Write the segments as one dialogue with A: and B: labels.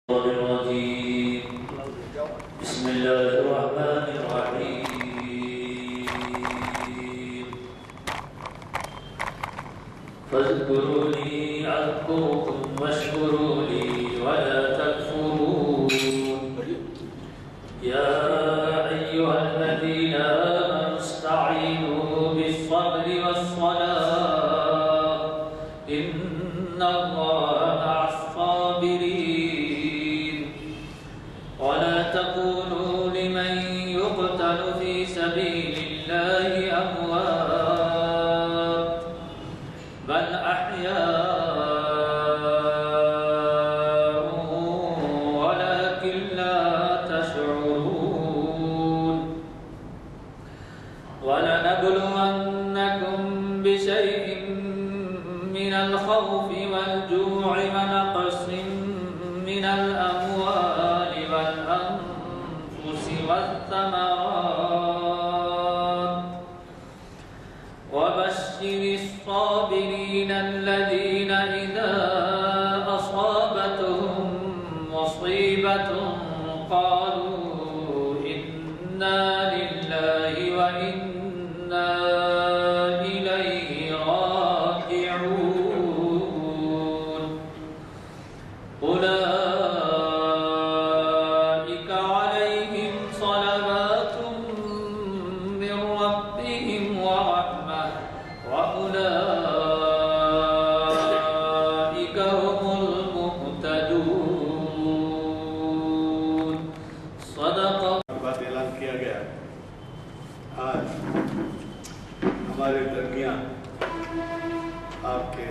A: الرجيم بسم الله الرحمن الرحيم فاذكروني أذكركم واشكروا لي ولا تكفرون يا أيها الذين آمنوا استعينوا بالصبر والصلاة إن الله مع الصابرين ولا تقولوا لمن يقتل في سبيل الله أموات بل أحياء ولكن لا تشعرون ولنبلونكم بشيء من الخوف والجوع ونقص من الأموال والأنفس والثمرات وبشر الصابرين الذين إذا أصابتهم مصيبة قالوا إنا لله وإنا إليه راجعون أولئك عليهم صلوات من ربهم ورحمة وأولئك هم المهتدون صدق
B: بات اعلان کیا گیا آج ہمارے درمیان آپ کے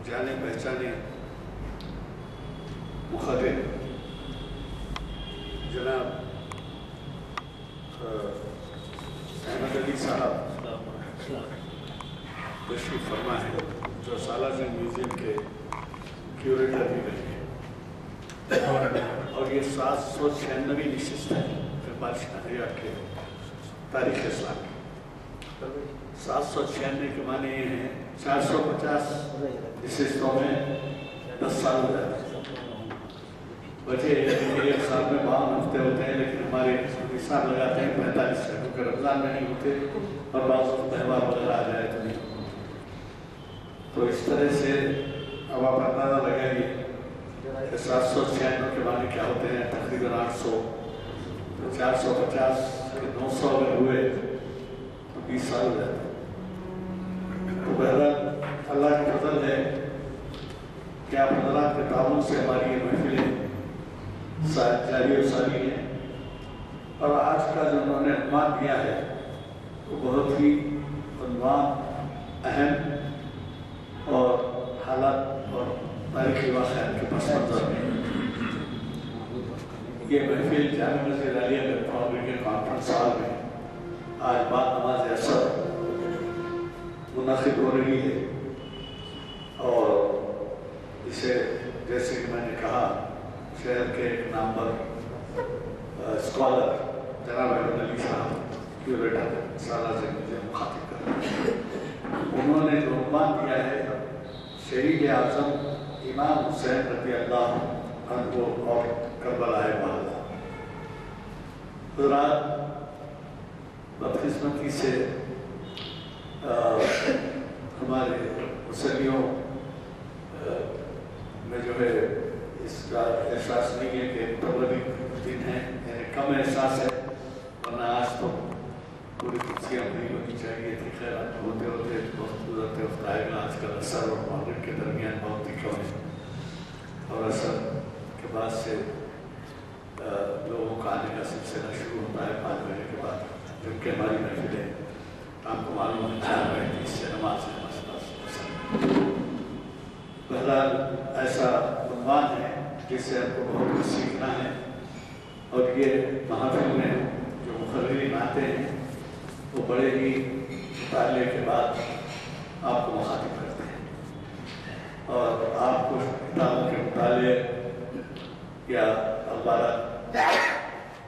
B: جانے پہچانے مخرر جناب احمد علی صاحب تشریف فرما ہے جو سالازن میوزیم کے کیوریٹر بھی رہے ہیں اور یہ 796ویں نشست ہے بادشاہ کے تاریخ اسلام کی 796 کے معنی یہ ہیں 450 نشستوں میں 10 سال ہو جاتے ہیں وجہ ایک سال میں 52 ہفتے ہوتے ہیں لیکن ہمارے حساب لگاتے ہیں 45 سے کیونکہ رمضان میں نہیں ہوتے اور بعض تہوار وغیرہ آ جائے تو نہیں تو اس طرح سے اب آپ اندازہ لگائیے کہ 796 کے معنی کیا ہوتے ہیں تقریباً 800 450 900 اگر ہوئے تو 20 سال ہو جاتے ہیں تو بہرحال اللہ کی فضل ہے کہ آپ حضرات کے تعاون سے ہماری یہ محفلیں جاری و ساری ہیں اور آج کا جو انہوں نے عنوان دیا ہے وہ بہت ہی عنوان اہم اور حالات اور تاریخی واقعات کے پس منظر میں یہ محفل جامع مسجد عالیہ میٹروپولیٹن کانفرنس ہال میں آج بعد نماز عصر منعقد ہو رہی ہے اور اسے جیسے کہ میں نے کہا شہر کے ایک نامور اسکالر جناب احمد علی صاحب کیوریٹر سالازن میوزیم مخاطب کر رہے ہیں انہوں نے جو عنوان دیا ہے شہید اعظم امام حسین رضی اللہ عنہ اور کربلا بہادر حضرات بدقسمتی سے ہمارے مسلموں میں جو ہے اس کا احساس نہیں ہے کہ تبلیغ دن ہے یعنی کم احساس ہے ورنہ آج تو پوری کرسیاں نہیں ہونی چاہیے تھی خیر ہوتے ہوتے وقت گزرتے وقت آئے گا آج کل اثر اور مغرب کے درمیان بہت ہی کم ہے اور اثر کے بعد سے لوگوں کا آنے کا سلسلہ شروع ہوتا ہے 5 بجے کے بعد جبکہ ہماری محفلیں آپ کو معلوم ہے 4 بجے اس سے نماز ہے بہرحال ایسا عنوان ہے جس سے آپ کو بہت کچھ سیکھنا ہے اور یہ محافل میں جو مقررین آتے ہیں وہ بڑے ہی مطالعے کے بعد آپ کو مخاطب کرتے ہیں اور آپ کو کتابوں کے مطالعے یا اخبارات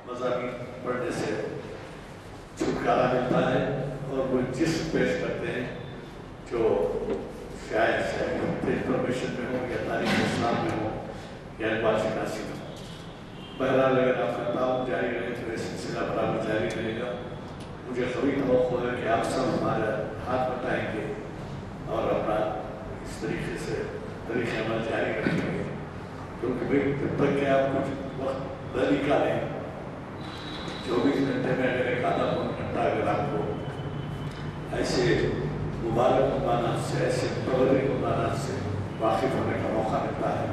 B: مضامین پڑھنے سے چھٹکارا ملتا ہے اور وہ جسم پیش کرتے ہیں جو شاید انفارمیشن میں ہو یا تاریخ اسلام میں ہو یا اقبال شناسی میں ہو. بہرحال اگر آپ کا تعاون جاری رہے تو یہ سلسلہ برابر جاری رہے گا. مجھے قوی توقع ہے کہ آپ سب ہمارا ہاتھ بٹائیں گے اور اپنا اس طریقے سے طریقہ عمل جاری رکھیں گے، کیونکہ بھائی جب تک کہ آپ کچھ وقت نہ نکالیں 24 گھنٹے میں اگر ایک آدھا پون گھنٹہ اگر آپ کو ایسے مبارک عنوانات سے، ایسے متورک عنوانات سے واقف ہونے کا موقع ملتا ہے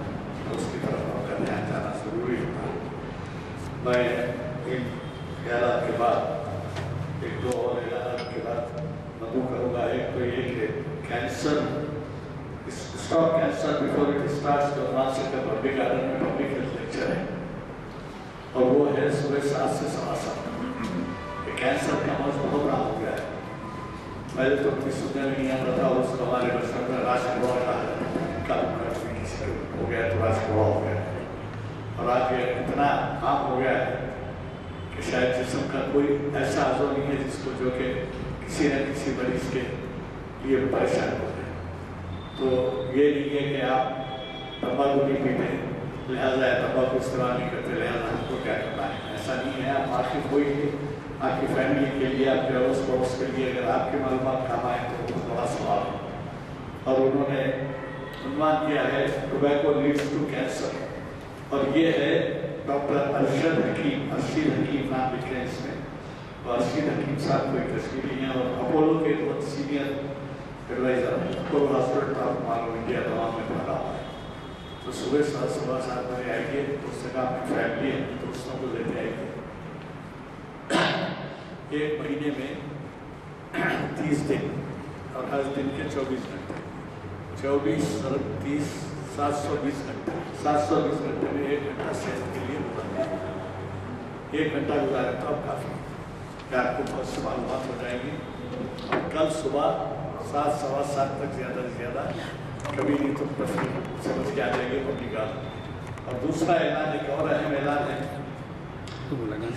B: تو اس کی طرف آپ کا دھیان جانا ضروری ہوتا ہے. میں ان خیالات کے بعد ایک دو اور اعلانات کے بعد مدعو کروں گا. ایک تو یہ کہ cancer stop cancer before it starts کے عنوان سے پبلک گارڈن میں پبلک ہیلتھ لیکچر ہے اور وہ ہے صبح 7 سے 7:15. یہ کینسر کا مرض بہت عام ہو گیا ہے. پہلے تو کچھ سننے میں نہیں آتا تھا اور اس کو ہمارے بچپن میں راج گروہ کہا جاتا تھا. کسی کو ہو گیا تو راج گروہ ہو گیا اور آج یہ اتنا عام ہو گیا ہے کہ شاید جسم کا کوئی ایسا عضو نہیں ہے جس کو جو کہ کسی نہ کسی مریض کے لیے پریشان ہو جائے. تو یہ نہیں ہے کہ آپ تمباکو نہیں پیتے لہٰذا تمباکو استعمال نہیں کرتے لہٰذا ہم کو کیا کرنا ہے. ایسا نہیں ہے. آپ واقف ہوئیے آپ کی فیملی کے لیے، آپ کے اڑوس پڑوس کے لیے اگر آپ کی معلومات کام آئیں تو بہت بڑا سوال ہے. اور انہوں نے عنوان کیا ہے ٹوبیکو لیڈس ٹو کینسر اور یہ ہے ڈاکٹر ارشد حکیم نام لکھے ہیں اس میں. اور ارشد حکیم صاحب کوئی کشمیری ہیں اور اپولو کے بہت سینئر ایڈوائزر ہیں. اپولو ہاسپٹل آپ معلوم انڈیا تمام میں پڑھا ہوا ہے. تو صبح 7 بجے آئیے، اس جگہ اپنی فیملی ہے دوستوں کو لیتے آئیے. ایک مہینے میں 30 دن اور ہر دن کے 24 گھنٹے 24 اور 30 720 گھنٹے 720 گھنٹے میں 1 گھنٹہ صحت کے لیے گزارنا ہے. 1 گھنٹہ گزارے تو اب کافی کہ آپ کو بہت سے معلومات ہو جائیں گی. اور کل صبح 7 سوا 7 تک زیادہ سے زیادہ کبھی نہیں تو تفریح سمجھ کے آ جائے گی پبلک کا. اور دوسرا اعلان ایک اور اہم اعلان ہے.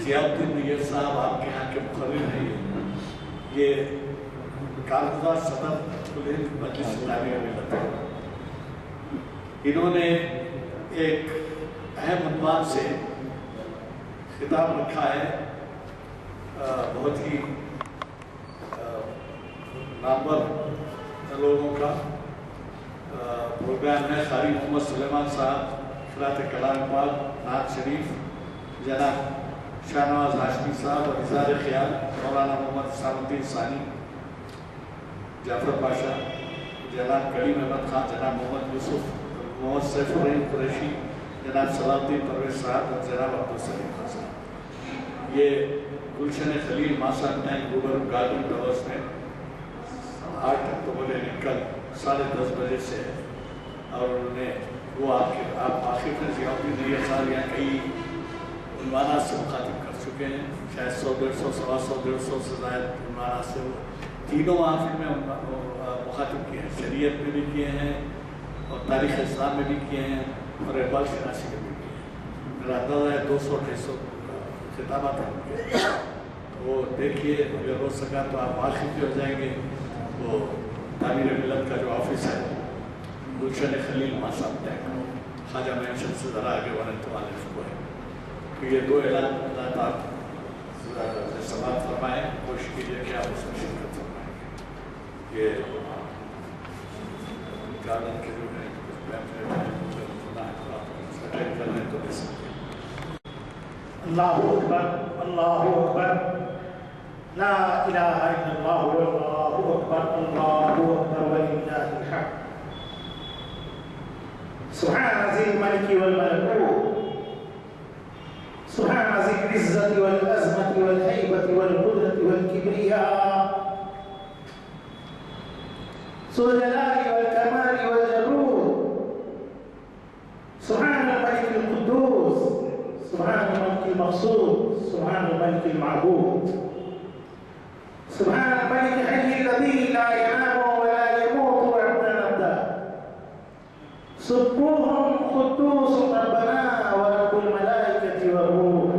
B: ضیاء الدین نیّر صاحب آپ کے یہاں کے مقرر ہیں. یہ کارگزار صدر کل ہند مجلس تعمیر ملت ہے. انہوں نے ایک اہم عنوان سے خطاب رکھا ہے بہت ہی نامور لوگوں کا. پروگرام ہے قاری محمد سلیمان صاحب قرأت کلام پاک نعت شریف، جناب شاہ نواز ہاشمی صاحب اور اظہار خیال مولانا محمد حسام الدین ثانی، جعفر پاشا، جناب کریم احمد خان، جناب محمد یوسف، محمد سیف الرحیم قریشی، جناب صلاح الدین پرویز صاحب اور جناب عبدالسلیم خان صاحب. یہ گلشن خلیل ماسا ٹینک روبر گارڈن ٹاورس میں 8 اکتوبر یعنی کل 10:30 بجے سے ہے. اور انہوں نے وہ آپ آخر میں ضیاء الدین نیّر صاحب یہاں کئی عنوانات سے مخاطب کر چکے ہیں، شاید 100 150 100 150 سے زائد عنوانات سے وہ تینوں محافل میں مخاطب کیے ہیں. شریعت میں بھی کیے ہیں اور تاریخ اسلام میں بھی کیے ہیں اور اقبال شناسی میں بھی کیے ہیں. میرا اندازہ ہے 200-250 خطابات ہیں. وہ دیکھیے اگر ہو سکا تو آپ واقف بھی ہو جائیں گے. وہ تعمیر ملت کا جو آفس ہے گلشن خلیل ماسا ٹینک خواجہ معین شمس سے ذرا آگے والے تو کو ہے. تو یہ 2 اعلانات آپ سماعت فرمائیں. کوشش کیجیے کہ آپ اس میں شرکت فرمائیں. یہ گارڈن کے جو ہے تو دے سکتے.
C: اللہ اکبر اللہ اکبر لا الہ الا اللہ واللہ اکبر اللہ اکبر وللہ الحمد. سبحان ذی الملک والملکوت، سبحان ذی العزة والعظمة والهیبة والقدرة والکبریاء، ذو الجلال والکمال والجبروت، سبحان الملك القدوس، سبحان الملك المقصود، سبحان الملك المعبود، سبحان الملك الحي الذي لا ينام ولا يموت ويعبد نبدا، سبوح قدوس ربنا ورب الملائكة والروح.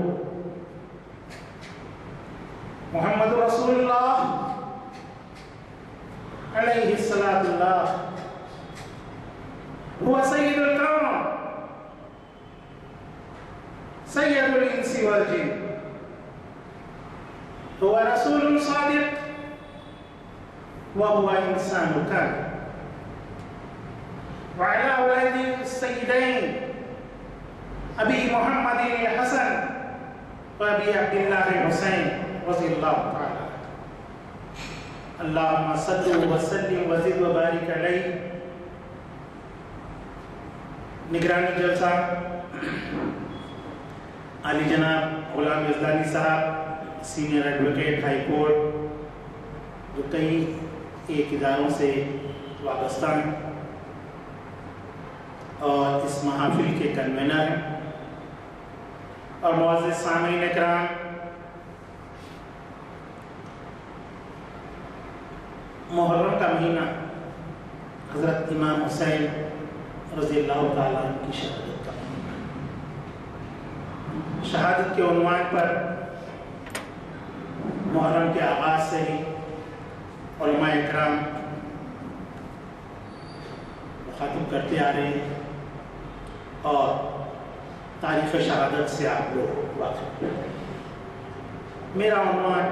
C: محمد رسول الله عليه الصلاة والسلام هو سيد الكون سید الانس والجن هو رسول صادق وهو انسان كامل وعلى ولد السيدين ابي محمد الحسن وابي عبد الله الحسين رضي الله تعالى اللهم صل وسلم وزد وبارك عليه. نگرانی جلسہ علی جناب غلام یزدانی صاحب، سینئر ایڈوکیٹ ہائی کورٹ، جو کئی ایک اداروں سے وابستہ ہیں اور اس محافل کے کنوینر ہیں، اور معزز سامعین اکرام، محرم کا مہینہ حضرت امام حسین رضی اللہ تعالیٰ عنہ کی شہادت کا مہینہ. شہادت کے عنوان پر محرم کے آغاز سے ہی علماء اکرام مخاطب کرتے آ رہے ہیں اور تاریخ شہادت سے آپ لوگ واقف ہیں. میرا عنوان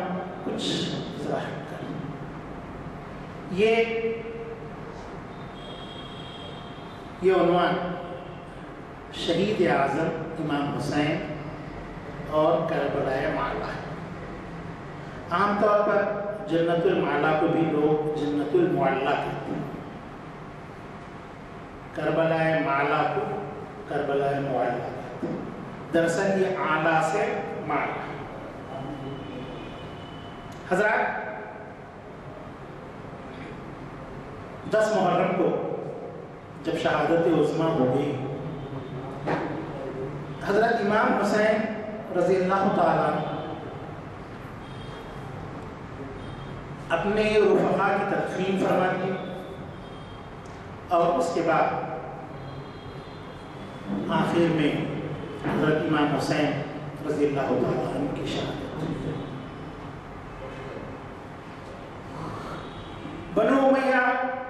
C: کچھ ظاہر کر، یہ عنوان شہید اعظم امام حسین اور کربلا معلا ہے. عام طور پر جنت المعلا کو بھی لوگ جنت المعلا کہتے ہیں، کربلا معلا کو کربلا معلا کہتے ہیں. دراصل یہ اعلیٰ سے معلا. حضرات، 10 محرم کو جب شہادت عظمیٰ ہو گئی، حضرت امام حسین رضی اللہ تعالیٰ اپنے رفقا کی تدفین فرما دی، اور اس کے بعد آخر میں حضرت امام حسین رضی اللہ تعالیٰ عنہ کی شہادت. بنو امیہ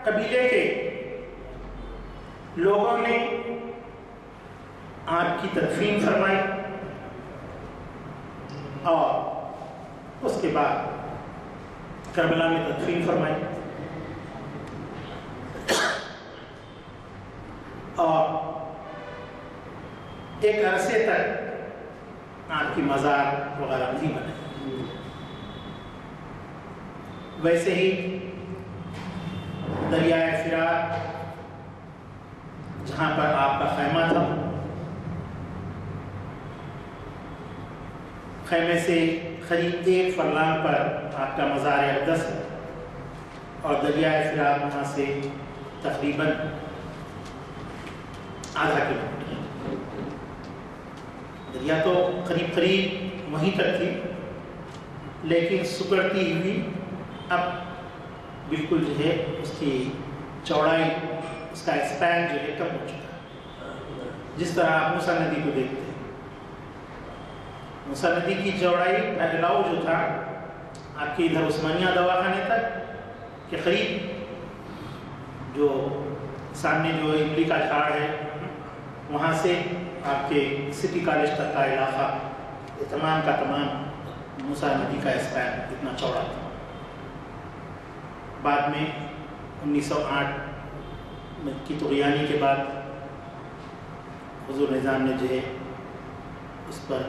C: قبیلے کے لوگوں نے آپ کی تدفین فرمائی، اور اس کے بعد کربلا میں تدفین فرمائی، اور ایک عرصے تک آپ کی مزار وغیرہ نہیں بنے. ویسے ہی دریائے فرات جہاں پر آپ کا خیمہ تھا، خیمے سے قریب 1 فرلانگ پر آپ کا مزار اقدس ہے، اور دریائے فرات وہاں سے تقریباً آدھا کلومیٹر. دریا تو قریب وہیں تک تھی، لیکن سکڑتی ہوئی اب بالکل جو ہے اس کی چوڑائی، اس کا اسپین جو ہے کم ہو چکا ہے. جس طرح آپ موسیٰ ندی کو دیکھتے ہیں، موسیٰ ندی کی چوڑائی پھیلاؤ جو تھا آپ کے ادھر عثمانیہ دواخانے تک کے قریب، جو سامنے جو املی کا جھاڑ ہے وہاں سے آپ کے سٹی کالج تک کا علاقہ، یہ تمام کا تمام موسیٰ ندی کا اسپین اتنا چوڑا تھا. بعد میں 1908 کی طغیانی کے بعد حضور نظام نے جو ہے اس پر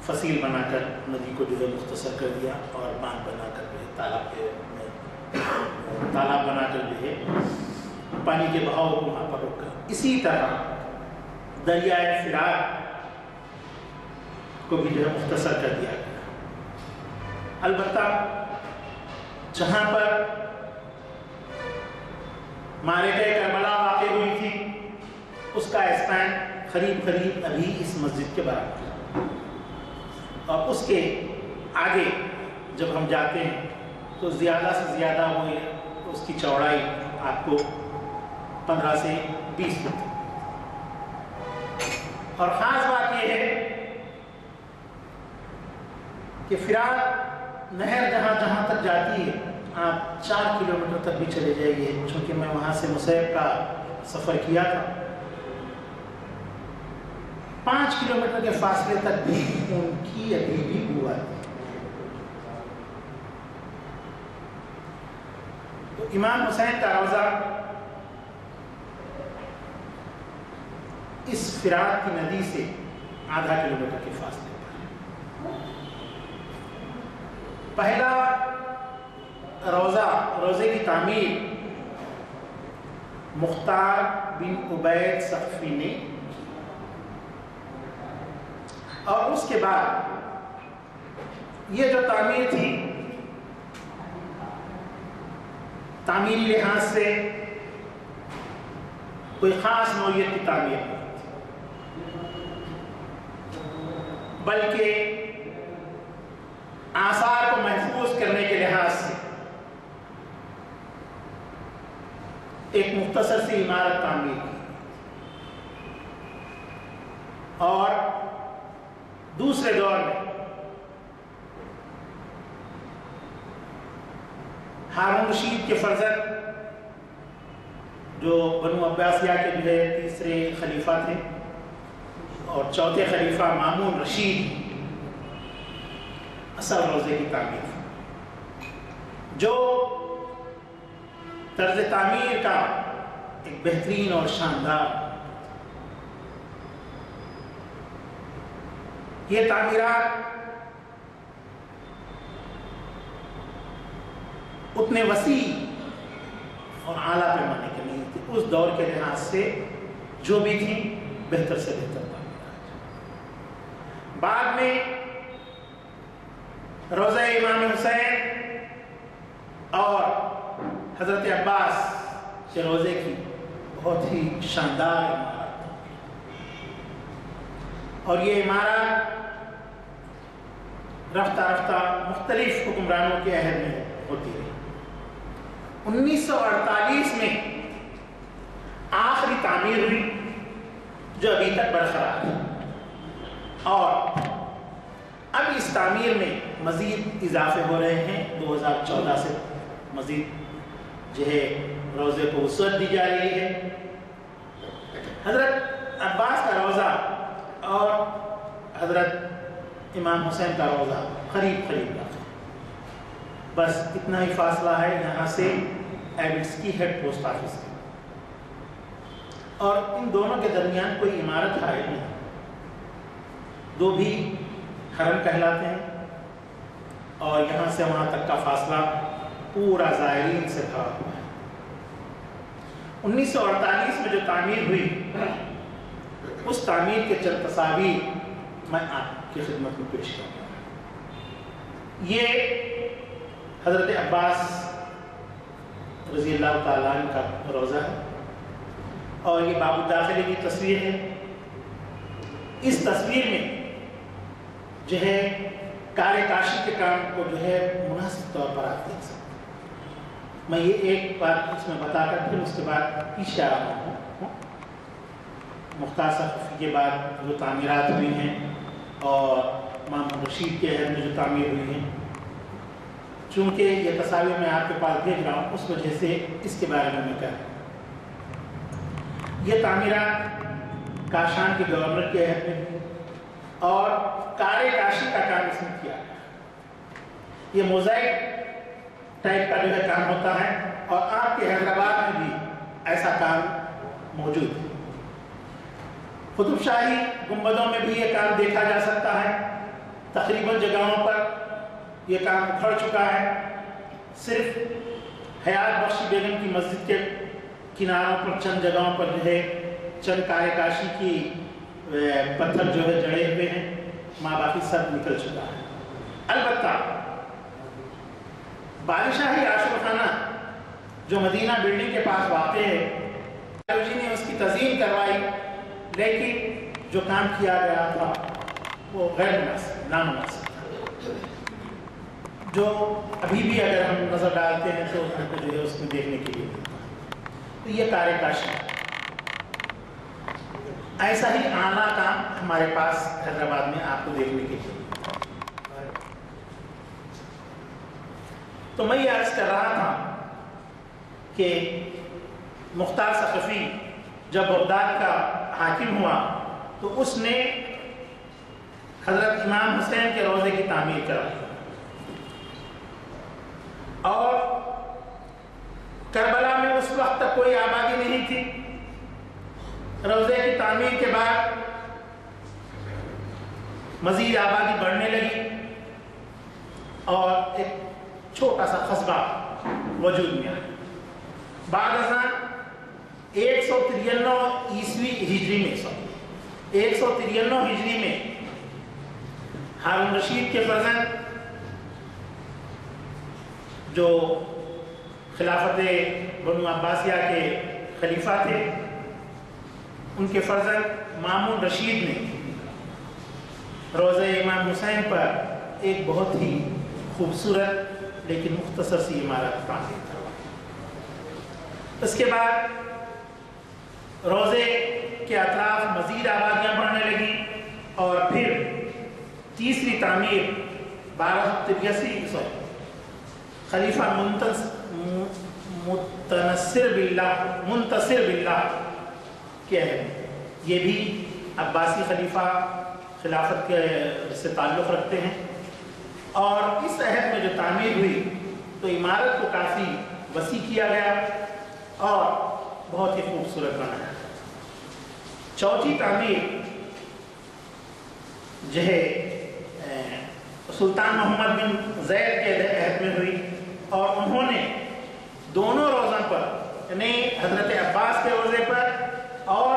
C: فصیل بنا کر ندی کو جو ہے مختصر کر دیا، اور باندھ بنا کر جو ہے تالاب بنا کر جو ہے پانی کے بہاؤ کو وہاں پر روکا. اسی طرح دریائے فرات کو بھی جو ہے مختصر کر دیا گیا. البتہ جہاں پر معرکہ کربلا واقع ہوئی تھی اس کا اسپین قریب ابھی اس مسجد کے برابر ہے، اور اس کے آگے جب ہم جاتے ہیں تو زیادہ سے زیادہ وہ اس کی چوڑائی آپ کو 15 سے 20 فٹ. اور خاص بات یہ ہے کہ فرات نہر جہاں تک جاتی ہے آپ 4 کلومیٹر تک بھی چلے جائیے، چونکہ میں وہاں سے مصیب کا سفر کیا تھا. 5 کلومیٹر کے فاصلے تک بھی ان کی ابھی بھی بو آتی ہے۔ تو امام حسین کا روضہ اس فرات کی ندی سے آدھا کلومیٹر کے فاصلے پر۔ پہلا روزے کی تعمیر مختار بن عبید ثقفی نے، اور اس کے بعد یہ جو تعمیر تھی تعمیری لحاظ سے کوئی خاص نوعیت کی تعمیر نہیں تھی، بلکہ آثار کو محفوظ کرنے کے لحاظ سے ایک مختصر سی عمارت تعمیر کی، اور دوسرے دور میں ہارون رشید کے فرزند جو بنو عباسیہ کے جو ہے تیسرے خلیفہ تھے، اور چوتھے خلیفہ مامون رشید اصل روزے کی تعمیر تھی، جو طرز تعمیر کا ایک بہترین اور شاندار۔ یہ تعمیرات اتنے وسیع اور اعلیٰ پیمانے کے نہیں تھے، اس دور کے لحاظ سے جو بھی تھی بہتر سے بہتر تعمیرات۔ بعد میں روضہ امام حسین اور حضرت عباس کے روزے کی بہت ہی شاندار عمارت، اور یہ عمارت رفتہ رفتہ مختلف حکمرانوں کے عہد میں ہوتی رہی۔ 1948 میں آخری تعمیر ہوئی جو ابھی تک برقرار ہے، اور اب اس تعمیر میں مزید اضافے ہو رہے ہیں۔ 2014 سے مزید جو ہے روزے کو وسعت دی جا رہی ہے۔ حضرت عباس کا روزہ اور حضرت امام حسین کا روزہ قریب قریب کا، بس اتنا ہی فاصلہ ہے یہاں سے ایبٹس کی ہیڈ پوسٹ آفس کی، اور ان دونوں کے درمیان کوئی عمارت ہے نہیں، دو بھی حرم کہلاتے ہیں، اور یہاں سے وہاں تک کا فاصلہ پورا زائرین سے بھرا ہوا ہے۔ 1948 میں جو تعمیر ہوئی، اس تعمیر کے چند تصاویر میں آپ کی خدمت میں پیش کرتا ہوں۔ یہ حضرت عباس رضی اللہ تعالیٰ عنہ کا روزہ ہے، اور یہ باب الداخلہ کی تصویر ہے۔ اس تصویر میں جو ہے کار کاشی کے کام کو جو ہے مناسب طور پر آپ دیکھ سکتے ہیں۔ میں یہ ایک بات اس میں بتا کر پھر اس کے بعد پیچھے آ رہا ہوں۔ مختار ثقفی کے بعد جو تعمیرات ہوئی ہیں اور مامون رشید کے عہد میں جو تعمیر ہوئی ہیں، چونکہ یہ تصاویر میں آپ کے پاس بھیج رہا ہوں، اس وجہ سے اس کے بارے میں کہہ رہا ہوں۔ یہ تعمیرات کاشان کے گورنر کے عہد میں ہوئی، اور کار کاشی کا کام اس میں کیا ہے۔ یہ موزائک ٹائپ کا جو ہے کام ہوتا ہے، اور آپ کے حیدرآباد میں بھی ایسا کام موجود ہے۔ قطب شاہی گنبدوں میں بھی یہ کام دیکھا جا سکتا ہے۔ تقریباً جگہوں پر یہ کام اکھڑ چکا ہے، صرف حیات بخش بیگم کی مسجد کے کناروں پر چند جگہوں پر جو ہے چند کار کاشی کی پتھر جو ہے جڑے ہوئے ہیں، ماں باقی سب نکل چکا ہے۔ البتہ بادشاہی عاشورخانہ جو مدینہ بلڈنگ کے پاس واقع ہے، جی نے اس کی تزئین کروائی، لیکن جو کام کیا گیا تھا وہ غیر مناسب، نامناسب تھا، جو ابھی بھی اگر ہم نظر ڈالتے ہیں تو ہم کو جو ہے اس میں دیکھنے کے لیے ملتا ہے۔ تو یہ کار کاشی ایسا ہی اعلیٰ کام ہمارے پاس حیدرآباد میں آپ کو دیکھنے کے لیے۔ تو میں یہ عرض کر رہا تھا کہ مختار ثقفی جب بغداد کا حاکم ہوا تو اس نے حضرت امام حسین کے روضے کی تعمیر کرائی، اور کربلا میں اس وقت تک کوئی آبادی نہیں تھی۔ روضے کی تعمیر کے بعد مزید آبادی بڑھنے لگی اور ایک چھوٹا سا قصبہ وجود میں آیا۔ بعد ازاں 193 عیسوی ہجری میں 193 ہجری میں ہارون رشید کے فرزند جو خلافت بنو عباسیہ کے خلیفہ تھے، ان کے فرزند مامون رشید نے روضہ امام حسین پر ایک بہت ہی خوبصورت لیکن مختصر سی عمارت تعمیر کروائی۔ اس کے بعد روضے کے اطراف مزید آبادیاں بڑھنے لگی، اور پھر تیسری تعمیر 1283 خلیفہ منتصر باللہ کے ہیں، یہ بھی عباسی خلیفہ خلافت کے سے تعلق رکھتے ہیں، اور اس عہد میں جو تعمیر ہوئی تو عمارت کو کافی وسیع کیا گیا اور بہت ہی خوبصورت بنایا۔ چوتھی تعمیر جو ہے سلطان محمد بن زید کے عہد میں ہوئی، اور انہوں نے دونوں روضوں پر، یعنی حضرت عباس کے روضے پر اور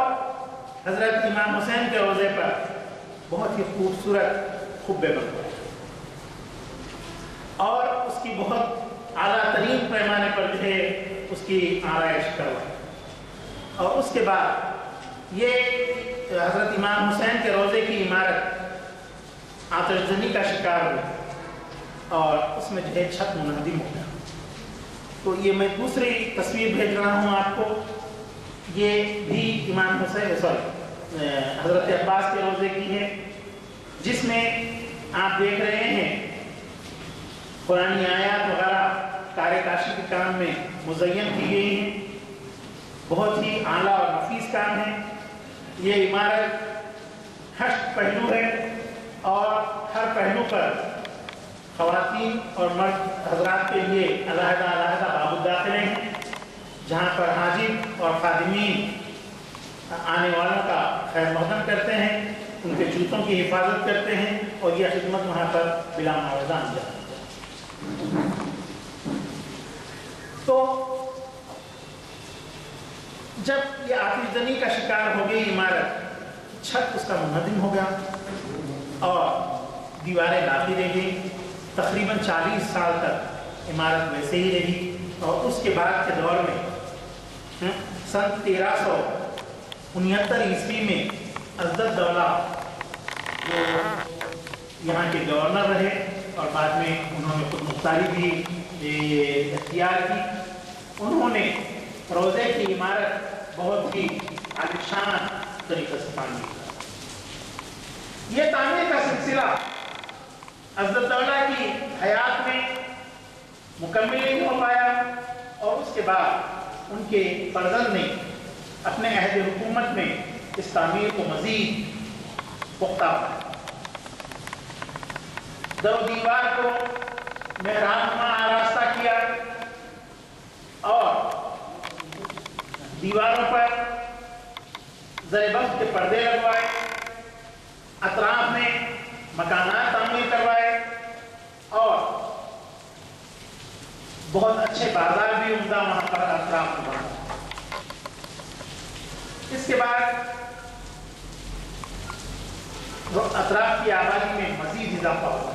C: حضرت امام حسین کے روضے پر بہت ہی خوبصورت خبے بنوائے، اور اس کی بہت اعلیٰ ترین پیمانے پر جو ہے اس کی آرائش کروائی۔ اور اس کے بعد یہ حضرت امام حسین کے روضے کی عمارت آتش زنی کا شکار ہوئی، اور اس میں جو ہے چھت منہدم ہو گیا۔ تو یہ میں دوسری تصویر بھیج رہا ہوں آپ کو، یہ بھی امام حسین حضرت عباس کے روضے کی ہے، جس میں آپ دیکھ رہے ہیں قرآنی آیات وغیرہ کارِ کاشی کے کام میں مزین کی گئی ہیں، بہت ہی اعلیٰ اور نفیس کام ہے۔ یہ عمارت 8 پہلو ہے، اور ہر پہلو پر خواتین اور مرد حضرات کے لیے علیحدہ باب الداخلے ہیں، جہاں پر حاجب اور خادمین آنے والوں کا خیر مقدم کرتے ہیں، ان کے جوتوں کی حفاظت کرتے ہیں، اور یہ خدمت وہاں پر بلا معاوضہ انجام دیتے ہیں۔ تو جب یہ آتش زنی کا شکار ہو گئی عمارت، چھت اس کا منہدم ہو گیا اور دیواریں باقی رہ گئی۔ تقریباً 40 سال تک عمارت ویسے ہی رہی، اور اس کے بعد کے دور میں سن 1369 عیسوی میں ازدالدولہ جو یہاں کے گورنر رہے، اور بعد میں انہوں نے خود مختاری بھی اختیار کی، انہوں نے روضے کی عمارت بہت ہی عالیشان طریقے سے تعمیر کی۔ یہ تعمیر کا سلسلہ ازدالدولہ کی حیات میں مکمل نہیں ہو پایا، اور اس کے بعد ان کے فرزند نے اپنے عہد حکومت میں اس تعمیر کو مزید پختہ بنایا۔ دو دیوار کو محراب نما آراستہ کیا، اور دیواروں پر زر بفت کے پردے لگوائے، اطراف میں مکانات تعمیر کروائے، اور بہت اچھے بازار بھی عمدہ وہاں پر اطراف میں بنا۔ اس کے بعد اطراف کی آبادی میں مزید اضافہ ہوا۔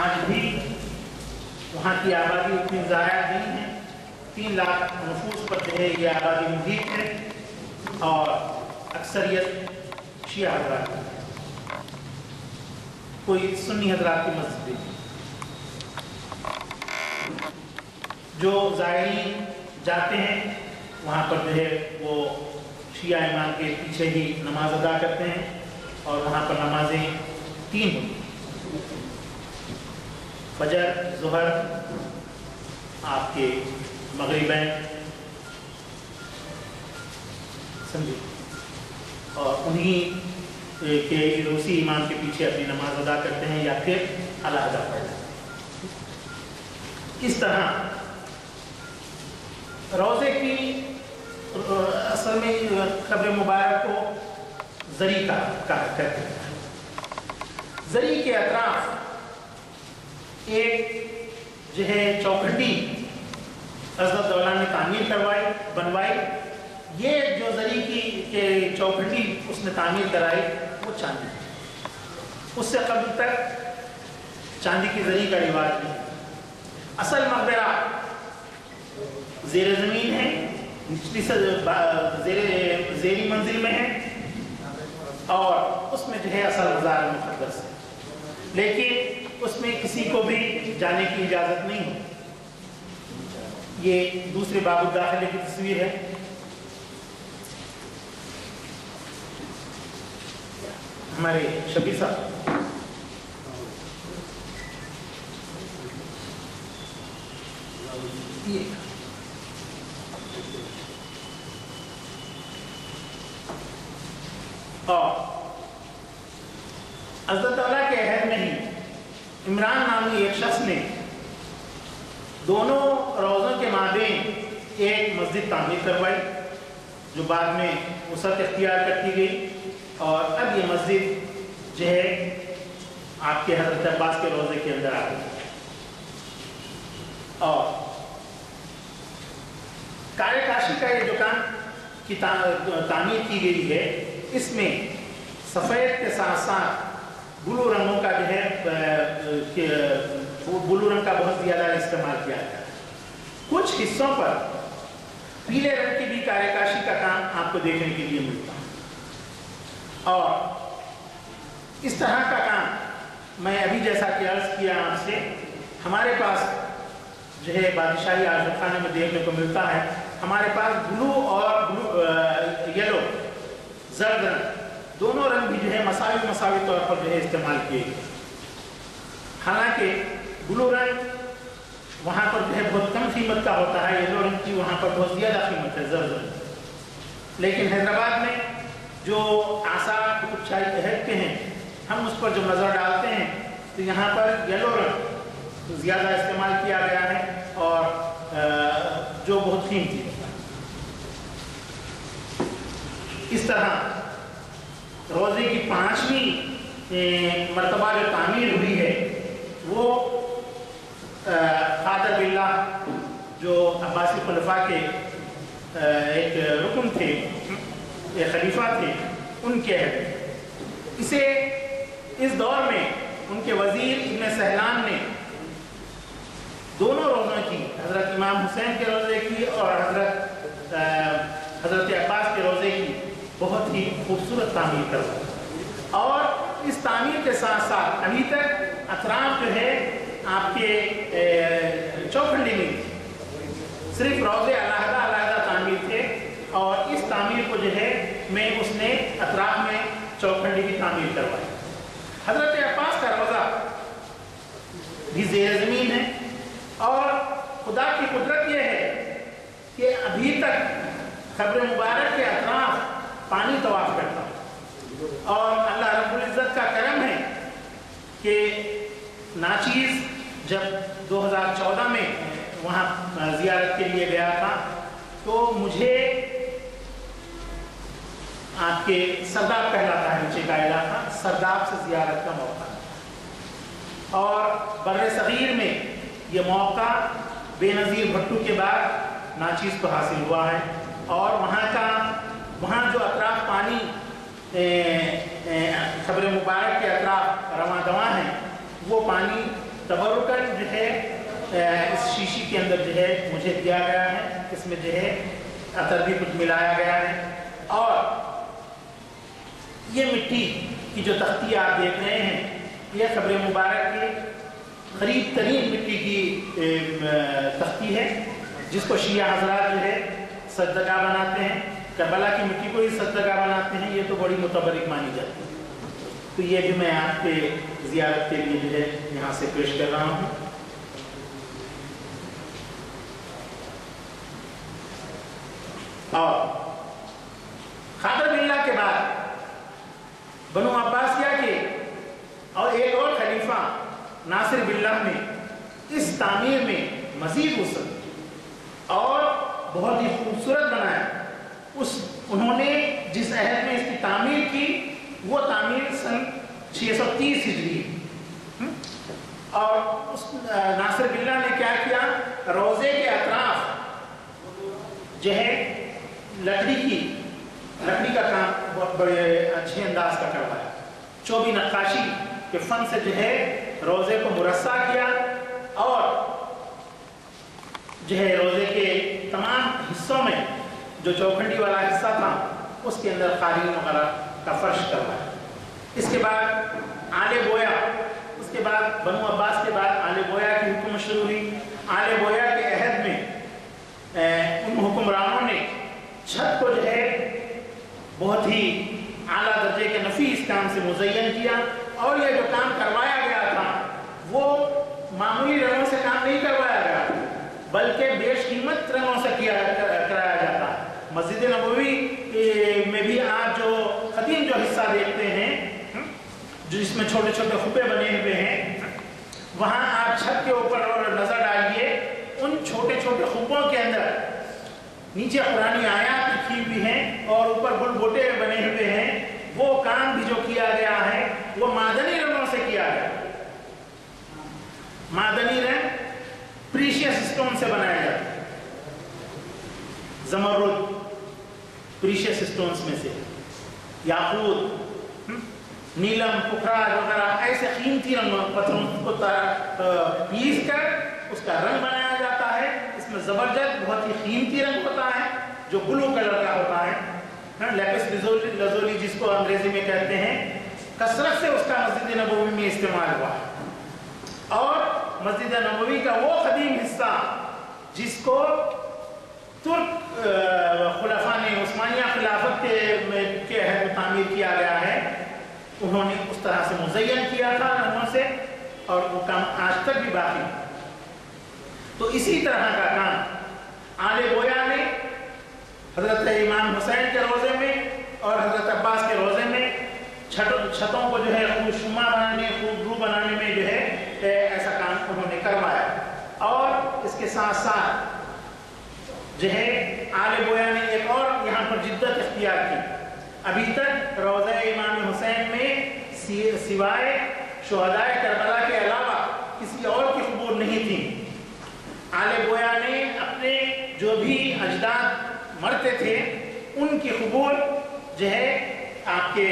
C: آج بھی وہاں کی آبادی اتنی ضائع نہیں ہے، 3 لاکھ نفوس پر جو ہے یہ آبادی محیط ہے، اور اکثریت شیعہ حضرات کی ہے، کوئی سنی حضرات کی مسجد نہیں۔ جو زائرین جاتے ہیں وہاں پر جو ہے وہ شیعہ امام کے پیچھے ہی نماز ادا کرتے ہیں، اور وہاں پر نمازیں 3 ہوتی ہیں، فجر، ظہر، آپ کے مغربین، سمجھے، اور انہیں کے اسی امام کے پیچھے اپنی نماز ادا کرتے ہیں یا پھر علیحدہ پڑھتے ہیں۔ اس طرح روزے کی اصل میں قبر مبارک کو زری کہا کرتے ہیں۔ زری کے اطراف ایک جو ہے چوکھٹی حضرت دولہ نے تعمیر بنوائی۔ یہ جو زری کی چوکھٹی اس نے تعمیر کرائی وہ چاندی، اس سے قبل تک چاندی کی زری کا رواج نہیں۔ اصل مقبرہ زیر زمین ہے، نچلی زیری منزل میں ہے، اور اس میں جو ہے اصل مزار مقدس ہے، لیکن اس میں کسی کو بھی جانے کی اجازت نہیں ہے۔ یہ دوسرے باب الداخلے کی تصویر ہے۔ ہمارے شبیر صاحب اور حضرت اللہ کے عہد میں ہی عمران نامی ایک شخص نے دونوں روزوں کے مابین ایک مسجد تعمیر کروائی، جو بعد میں وسعت اختیار کرتی گئی، اور اب یہ مسجد جو ہے آپ کے حضرت عباس کے روزے کے اندر آ گئی۔ اور کارے کاشی کا یہ جو کام کی تعمیر کی گئی ہے، اس میں سفید کے ساتھ ساتھ بلو رنگوں کا جو ہے بلو رنگ کا بہت زیادہ استعمال کیا گیا ہے۔ کچھ حصوں پر پیلے رنگ کی بھی کارے کاشی کا کام آپ کو دیکھنے کے لیے ملتا ہے، اور اس طرح کا کام میں ابھی جیسا کہ عرض کیا آپ سے ہمارے پاس جو ہے بادشاہی عاشق خانے میں دیکھنے کو ملتا ہے۔ ہمارے پاس بلو اور یلو زرد رنگ دونوں رنگ بھی جو ہے مساوی طور پر جو ہے استعمال کیے گئے۔ حالانکہ بلو رنگ وہاں پر جو ہے بہت کم قیمت کا ہوتا ہے، یلو رنگ کی وہاں پر بہت زیادہ قیمت ہے زرد رنگ۔ لیکن حیدرآباد میں جو آثار قطب شاہی عہد کے ہیں، ہم اس پر جو نظر ڈالتے ہیں تو یہاں پر یلو رنگ زیادہ استعمال کیا گیا ہے، اور جو بہت قیمتی ہے۔ اس طرح روزے کی 5ویں مرتبہ جو تعمیر ہوئی ہے وہ قادر باللہ جو عباسی خلفاء کے ایک رکن تھے، ایک خلیفہ تھے، ان کے اسے اس دور میں ان کے وزیر ابن سہلان نے دونوں روزوں کی، حضرت امام حسین کے روزے کی اور حضرت عباس کے روزے کی بہت ہی خوبصورت تعمیر کروائی۔ اور اس تعمیر کے ساتھ ساتھ ابھی تک اطراف جو ہے آپ کے چوکھنڈی میں صرف روزے علیحدہ تعمیر تھے، اور اس تعمیر کو جو ہے میں اس نے اطراف میں چوکھنڈی کی تعمیر کروائی۔ حضرت عباس کا روزہ بھی زیر زمین ہے، اور خدا کی قدرت یہ ہے کہ ابھی تک قبر مبارک کے اطراف پانی طواف کرتا ہے، اور اللہ رب العزت کا کرم ہے کہ ناچیز جب 2014 میں وہاں زیارت کے لیے گیا تھا تو مجھے آپ کے سرداب کہلاتا ہے نیچے کا علاقہ، سرداب سے زیارت کا موقع، اور بر صغیر میں یہ موقع بے نظیر بھٹو کے بعد ناچیز کو حاصل ہوا ہے، اور وہاں جو اطراف پانی قبر مبارک کے اطراف رواں دواں ہیں، وہ پانی تبرکاً جو ہے اس شیشی کے اندر جو ہے مجھے دیا گیا ہے، اس میں جو ہے عطر بھی کچھ ملایا گیا ہے، اور یہ مٹی کی جو تختی آپ دیکھ رہے ہیں یہ قبر مبارک کی قریب ترین مٹی کی تختی ہے، جس کو شیعہ حضرات جو ہے سجدگاہ بناتے ہیں، کربلا کی مٹی کو ہی سجدگاہ بناتے ہیں، یہ تو بڑی متبرک مانی جاتی ہے۔ تو یہ بھی میں آپ کے زیارت کے لیے جو ہے یہاں سے پیش کر رہا ہوں۔ اور خادر باللہ کے بعد تعمیر میں مزید وسعت اور بہت ہی خوبصورت بنایا. انہوں نے جس عہد میں اس کی تعمیر کی وہ تعمیر سن 630 ہجری. اور اس ناصر باللہ نے کیا کیا؟ روزے کے اطراف جو ہے لکڑی کا کام بہت بڑے اچھے انداز کا کروایا. چوبی نقاشی کے فن سے جو ہے روزے کو مرصع کیا اور جو ہے روزے کے تمام حصوں میں جو چوکھنڈی والا حصہ تھا اس کے اندر قالین وغیرہ کا فرش کروایا. اس کے بعد آل بویا، اس کے بعد بنو عباس کے بعد آل بویا کی حکم شروع ہوئی. آل بویا کے عہد میں ان حکمرانوں نے چھت کو جو ہے بہت ہی اعلیٰ درجے کے نفیس کام سے مزین کیا اور یہ جو کام کروایا گیا تھا وہ معمولی رنگوں سے کام نہیں کروایا گیا بلکہ بیش قیمت رنگوں سے کرایا جاتا. مسجد نبوی میں بھی آپ جو قدیم جو حصہ دیکھتے ہیں جس میں چھوٹے چھوٹے خبے بنے ہوئے ہیں، وہاں آپ چھت کے اوپر اور نظر ڈالیے، ان چھوٹے چھوٹے خبوں کے اندر نیچے قرآنی آیات لکھی ہوئی ہیں اور اوپر گل بوٹے بنے ہوئے ہیں. وہ کام بھی جو کیا گیا ہے وہ معدنی رنگوں سے کیا گیا. معدنی رنگ پریشیس اسٹون سے بنایا جاتا ہے. زمرد پریشیس اسٹونز میں سے، یاقوت، نیلم، پکھراج وغیرہ ایسے قیمتی پتھروں کو پیس کر اس کا رنگ بنایا جاتا ہے. اس میں زبرجد بہت ہی قیمتی رنگ ہوتا ہے جو بلو کلر کا ہوتا ہے. لیپس لازولی جس کو انگریزی میں کہتے ہیں، کثرت سے اس کا مسجد نبوی میں استعمال ہوا ہے. اور مسجد نبوی کا وہ قدیم حصہ جس کو ترک خلفاء نے عثمانیہ خلافت کے عہد میں تعمیر کیا گیا ہے، انہوں نے اس طرح سے مزین کیا تھا رنگوں سے اور وہ کام آج تک بھی باقی. تو اسی طرح کا کام آل بویا نے حضرت امام حسین کے روزے میں اور حضرت عباس کے روزے میں چھتوں کو جو ہے خوشنما بنانے، خوبرو بنانے میں جو ہے ایسا کام انہوں نے کروایا. اور اس کے ساتھ ساتھ جو ہے آل بویا نے ایک اور یہاں پر جدت اختیار کی. ابھی تک روضہ امام حسین میں سوائے شہدائے کربلا کے علاوہ کسی اور کی قبور نہیں تھی. آل بویا نے اپنے جو بھی اجداد مرتے تھے ان کی قبور جو ہے آپ کے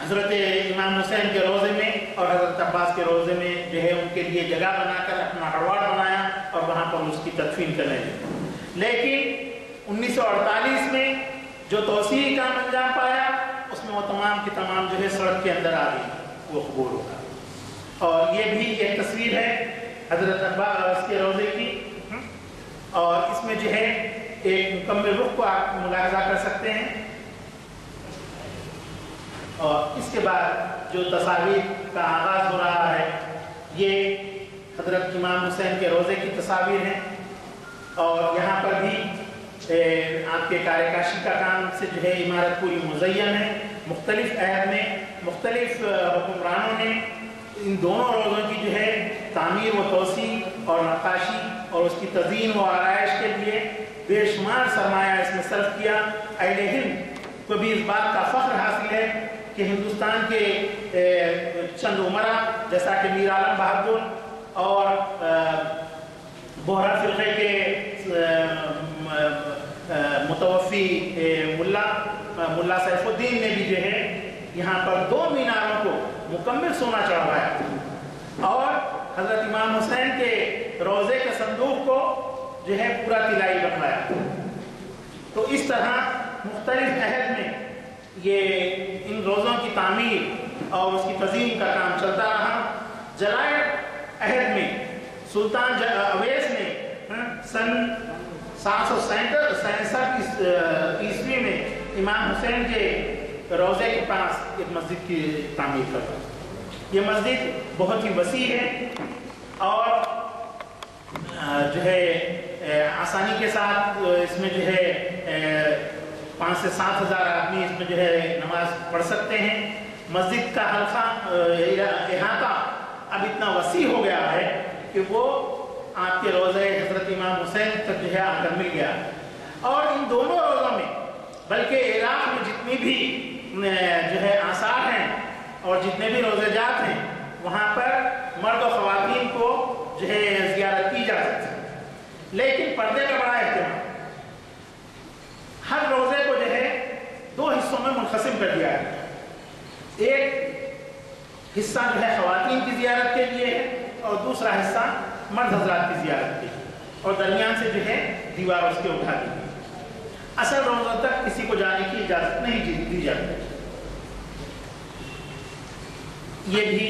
C: حضرت امام حسین کے روزے میں اور حضرت عباس کے روزے میں جو ہے ان کے لیے جگہ بنا کر اپنا ہڑواڑ بنایا اور وہاں پر اس کی تدفین کرنے لگے. لیکن 1948 میں جو توسیعی کام انجام پایا اس میں وہ تمام کی تمام جو ہے سڑک کے اندر آ گئی وہ قبور ہوگا. اور یہ بھی ایک تصویر ہے حضرت عباس کے روزے کی اور اس میں جو ہے ایک مکمل رخ کو آپ ملاحظہ کر سکتے ہیں. اور اس کے بعد جو تصاویر کا آغاز ہو رہا ہے یہ حضرت امام حسین کے روزے کی تصاویر ہیں اور یہاں پر بھی آپ کے کارکاشی کا کام سے جو ہے عمارت پوری مزین ہے. مختلف عہد میں مختلف حکمرانوں نے ان دونوں روزوں کی جو ہے تعمیر و توسیع اور نقاشی اور اس کی تزئین و آرائش کے لیے بے شمار سرمایہ اس میں صرف کیا. اہل ہند کو بھی اس بات کا فخر حاصل ہے کہ ہندوستان کے چند عمرہ جیسا کہ میر عالم بہادر اور بہرا فرقے کے متوفی ملا سیف الدین نے بھی جو ہے یہاں پر 2 میناروں کو مکمل سونا چڑھوایا اور حضرت امام حسین کے روزے کے صندوق کو جو ہے پورا طلائی بنوایا. تو اس طرح مختلف عہد میں یہ ان روزوں کی تعمیر اور اس کی تزئین کا کام چلتا رہا. جلائے عہد میں سلطان اویس نے سن 767 عیسوی میں امام حسین کے روزے کے پاس ایک مسجد کی تعمیر کرتا. یہ مسجد بہت ہی وسیع ہے اور جو ہے آسانی کے ساتھ اس میں جو ہے 5 سے 7 ہزار آدمی اس میں جو ہے نماز پڑھ سکتے ہیں. مسجد کا حلقہ احاطہ اب اتنا وسیع ہو گیا ہے کہ وہ آپ کے روزے حضرت امام حسین تک جو ہے آ کر مل گیا. اور ان دونوں روزوں میں بلکہ عراق میں جتنی بھی جو ہے آثار ہیں اور جتنے بھی روزے جات ہیں وہاں پر مرد و خواتین کو جو ہے زیارت کی جا سکتی ہے. لیکن پردے کا بڑا اہتمام، ہر روزے کو جو ہے 2 حصوں میں منقسم کر دیا ہے. ایک حصہ جو ہے خواتین کی زیارت کے لیے ہے اور دوسرا حصہ مرد حضرات کی زیارت کے لیے، اور درمیان سے جو ہے دیوار اس کے اٹھا دی گئی. اصل روزوں تک کسی کو جانے کی اجازت نہیں دی جاتی. یہ بھی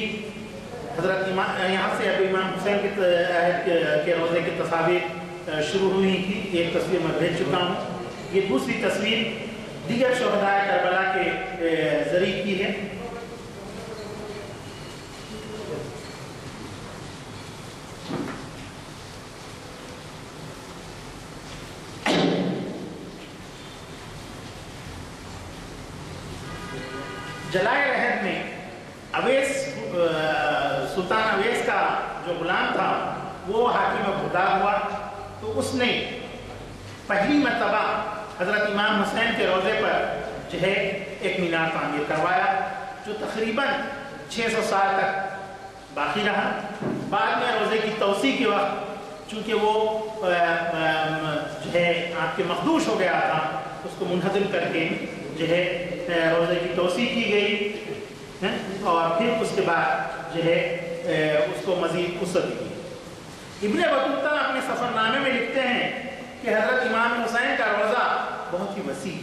C: حضرت یہاں سے ابو امام حسین کے روزے کی تصاویر شروع ہوئی تھی. ایک تصویر میں بھیج چکا ہوں. یہ دوسری تصویر دیگر شہداء کربلا کے ذریعے کی ہے. جلائے رحد میں اویس سلطان اویس کا جو غلام تھا وہ حاکم بغداد ہوا، تو اس نے پہلی مرتبہ حضرت امام حسین کے روزے پر جو ہے ایک مینار تعمیر کروایا جو تقریباً 600 سال تک باقی رہا. بعد میں روزے کی توسیع کے وقت چونکہ وہ جو ہے آپ کے مخدوش ہو گیا تھا، اس کو منہدم کر کے جو ہے روزے کی توسیع کی گئی اور پھر اس کے بعد جو ہے اس کو مزید وسعت دی گئی. ابن بطوطہ اپنے سفر نامے میں لکھتے ہیں کہ حضرت امام حسین کا روزہ بہت ہی وسیع،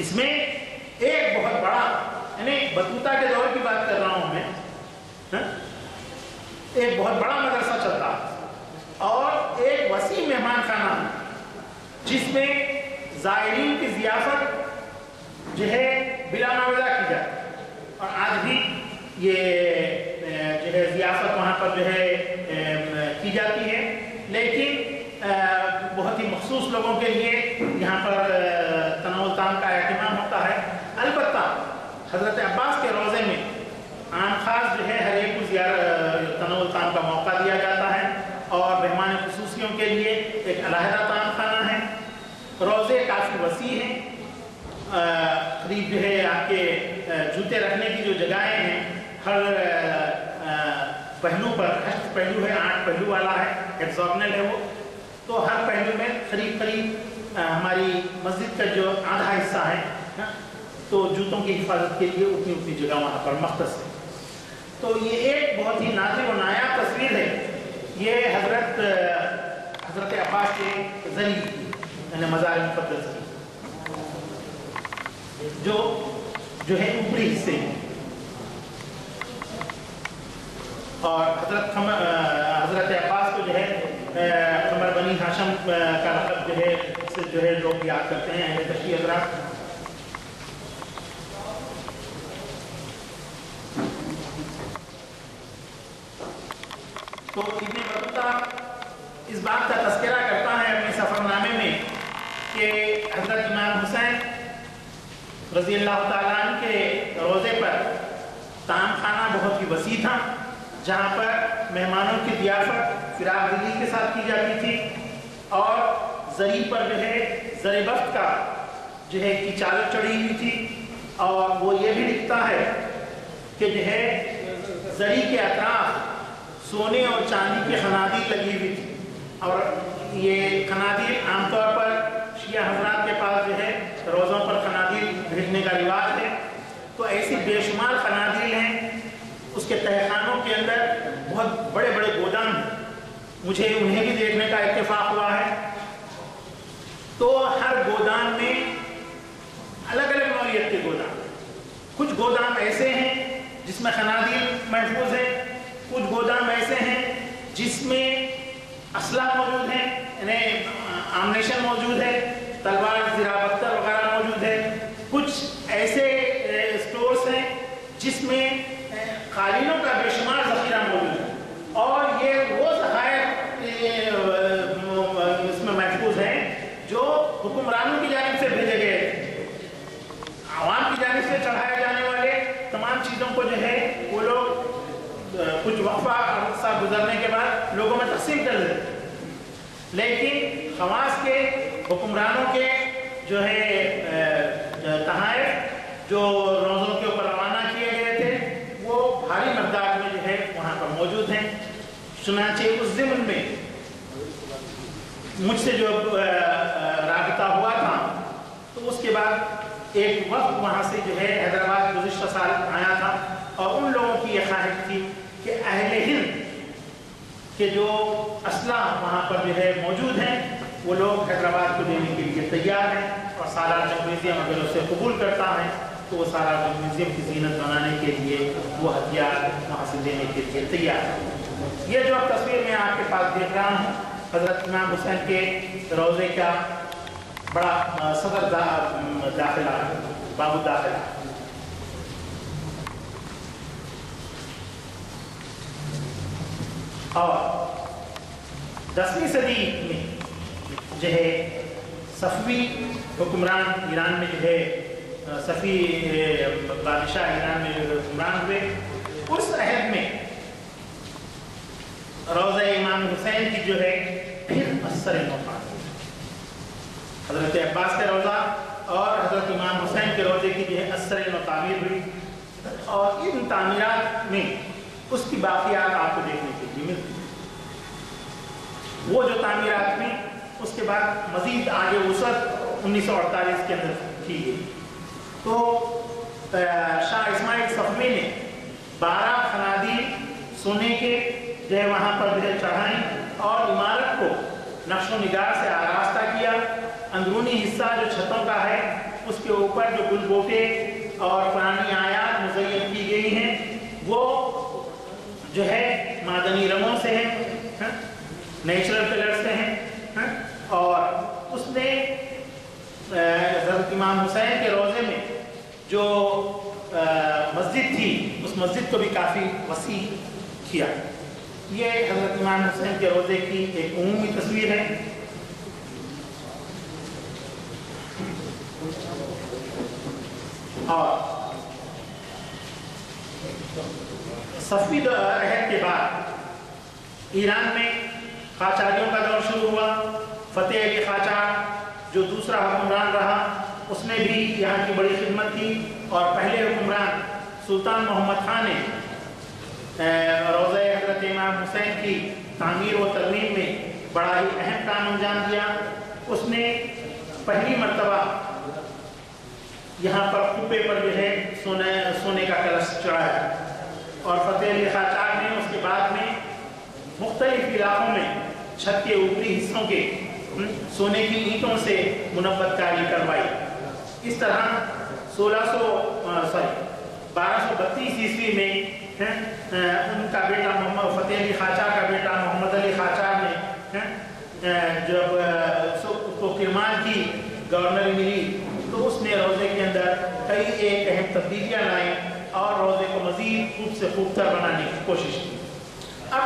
C: اس میں ایک بہت بڑا، یعنی بطوطہ کے دور کی بات کر رہا ہوں میں، ایک بہت بڑا مدرسہ چلتا اور ایک وسیع مہمان خانہ جس میں زائرین کی ضیافت جو ہے بلا معاوضہ کی جاتی. اور آج بھی یہ جو ہے ضیافت وہاں پر جو ہے کی جاتی ہے، لیکن بہت ہی مخصوص لوگوں کے لیے یہاں پر تناول طعام کا اہتمام ہوتا ہے. البتہ حضرت عباس کے روزے میں عام خاص جو ہے ہر ایک کو تناول طعام کا موقع دیا جاتا ہے اور مہمان خصوصیوں کے لیے ایک علیحدہ طعام خانہ ہے. روزے کافی وسیع ہیں، قریب جو ہے آپ کے جوتے رکھنے کی جو جگہیں ہیں ہر پہلو پر 8 پہلو ہے، 8 پہلو والا ہے، ہیکزاگنل ہے وہ، تو ہر پہلو میں قریب ہماری مسجد کا جو آدھا حصہ ہے تو جوتوں کی حفاظت کے لیے اتنی جگہ وہاں پر مختص ہے. تو یہ ایک بہت ہی نادر و نایاب تصویر ہے. یہ حضرت عباس کے ذریعے یعنی مزار مقدس کی جو ہے اوپری حصے ہیں. اور حضرت عباس کو جو ہے قمر بنی ہاشم کا لقب جو ہے لوگ یاد کرتے ہیں اہل تشیع حضرات. تو ابن بطوطہ اس بات کا تذکرہ کرتا ہے اپنے سفر نامے میں کہ حضرت امام حسین رضی اللہ تعالیٰ عنہ کے روزے پر طعام خانہ بہت ہی وسیع تھا جہاں پر مہمانوں کی ضیافت فراغ دلی کے ساتھ کی جاتی تھی اور زری پر جو ہے زر بفت کا جو ہے کی چادر چڑھی ہوئی تھی. اور وہ یہ بھی لکھتا ہے کہ جو ہے زری کے اطراف سونے اور چاندی کی خنادیل لگی ہوئی تھی. اور یہ خنادیل عام طور پر شیعہ حضرات کے پاس جو ہے روزوں پر خنادیل بھیجنے کا رواج ہے. تو ایسی بے شمار خنادیل ہیں. اس کے تہخانوں کے اندر بہت بڑے بڑے گودام ہیں. مجھے انہیں بھی دیکھنے کا اتفاق ہوا ہے. تو ہر گودام میں الگ الگ نوعیت کے گودام، کچھ گودام ایسے ہیں جس میں خنادیل محفوظ ہیں، کچھ گودام ایسے ہیں جس میں اسلحہ موجود ہیں، یعنی آمنیشن موجود ہے، تلوار زرہ بختر وغیرہ موجود ہے. کچھ ایسے اسٹورز ہیں جس میں قالینوں کا بے شمار ذخیرہ موجود ہے اور یہ وہ ذخائر اس میں محفوظ ہیں جو حکمرانوں کی جانب سے بھیجے گئے تھے. عوام کی جانب سے چڑھائے جانے والے تمام چیزوں کو جو ہے وہ لوگ کچھ وقفہ عرصہ گزرنے کے بعد لوگوں میں تقسیم کر دیتے. لیکن خواص کے حکمرانوں کے جو ہے تحائف جو روزوں کے اوپر روانہ کیے گئے تھے وہ بھاری مقدار میں جو ہے وہاں پر موجود ہیں. چنانچہ اس ضمن میں مجھ سے جو رابطہ ہوا تھا تو اس کے بعد ایک وقت وہاں سے جو ہے حیدرآباد گزشتہ سال آیا تھا اور ان لوگوں کی یہ خواہش تھی کہ اہل ہند کہ جو اسلحہ وہاں پر جو ہے موجود ہیں وہ لوگ حیدرآباد کو دینے کے لیے تیار ہیں اور سالار جنگ میوزیم اگر اسے قبول کرتا ہے تو وہ سالار جنگ میوزیم کی زینت بنانے کے لیے وہ ہتھیار وہاں سے دینے کے لیے تیار ہے. یہ جو اب تصویر میں آپ کے پاس دیکھ رہا ہوں حضرت امام حسین کے روضے کا بڑا صدر داخلہ باب داخلہ. اور 10ویں صدی میں جو ہے صفوی حکمران ایران میں جو ہے صفی بادشاہ ایران میں جو حکمران ہوئے اس عہد میں روضہ امام حسین کی جو ہے پھر اثر نوپان حضرت عباس کا روضہ اور حضرت امام حسین کے روضے کی جو ہے اثر نو تعمیر ہوئی اور ان تعمیرات میں اس کی باقیات آپ کو دیکھنے کے لیے ملتی ہیں. وہ جو تعمیرات میں اس کے بعد مزید آگے وسعت 1948 کے اندر کی گئی تو شاہ اسماعیل صفوی نے 12 خنادیل سونے کے جو ہے وہاں پر جو ہے چڑھائیں اور عمارت کو نقش و نگار سے آراستہ کیا. اندرونی حصہ جو چھتوں کا ہے اس کے اوپر جو گل بوٹے اور قرآنی آیات مزین کی گئی ہیں وہ جو ہے معدنی رنگوں سے ہیں نیچرل کلر سے ہیں اور اس نے حضرت امام حسین کے روضے میں جو مسجد تھی اس مسجد کو بھی کافی وسیع کیا. یہ حضرت امام حسین کے روضے کی ایک عمومی تصویر ہے. اور صفوی عہد کے بعد ایران میں قاجاریوں کا دور شروع ہوا. فتح علی قاجار جو دوسرا حکمران رہا اس نے بھی یہاں کی بڑی خدمت کی اور پہلے حکمران سلطان محمد خان نے روضہ حضرت امام حسین کی تعمیر و ترمیم میں بڑا ہی اہم کام انجام دیا. اس نے پہلی مرتبہ یہاں پر قبے پر جو ہے سونے کا کلش چڑھایا اور فتح علی قاجار نے اس کے بعد میں مختلف علاقوں میں چھت کے اوپری حصوں کے سونے کی اینٹوں سے منبت کاری کروائی. اس طرح 1232 عیسوی میں ان کا بیٹا محمد فتح علی قاجار کا بیٹا محمد علی قاجار نے جب اس کو کرمان کی گورنر ملی تو اس نے روضے کے اندر کئی ایک اہم تبدیلیاں لائیں اور روضے کو مزید خوب سے خوبتر بنانے کی کوشش کی. اب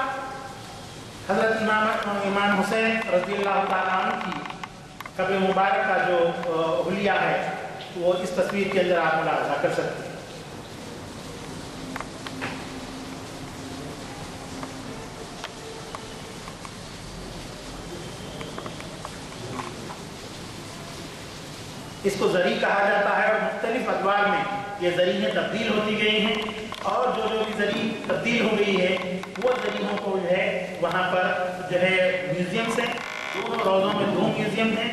C: حضرت امام حسین رضی اللہ تعالیٰ عنہ کی قبر مبارک کا جو حلیہ ہے وہ اس تصویر کے اندر آپ ملاحظہ کر سکتے ہیں. اس کو زری کہا جاتا ہے اور مختلف ادوار میں یہ زرییں تبدیل ہوتی گئی ہیں اور جو بھی زری تبدیل ہو گئی ہے وہ زریوں کو جو ہے وہاں پر جو ہے میوزیم سے دونوں روضوں میں 2 میوزیم ہیں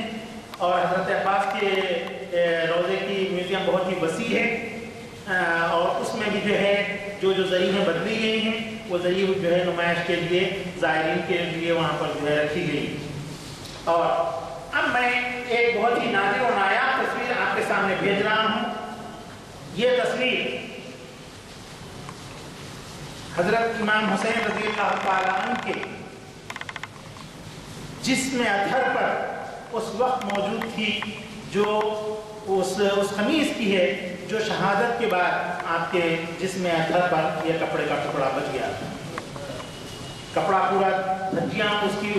C: اور حضرت عباس کے روضے کی میوزیم بہت ہی وسیع ہے اور اس میں بھی جو ہے جو زرییں بدلی گئی ہیں وہ زری جو ہے نمائش کے لیے زائرین کے لیے وہاں پر جو ہے رکھی گئی. اور اب میں ایک بہت ہی نادر و نایاب تصویر آپ کے سامنے بھیج رہا ہوں. یہ تصویر حضرت امام حسین رضی اللہ تعالیٰ عنہ کے جسم اطہر پر اس وقت موجود تھی جو اس خمیس کی ہے جو شہادت کے بعد آپ کے جسم اطہر پر یہ کپڑے کا ٹکڑا بچ گیا. کپڑا پورا دھجیاں اس کی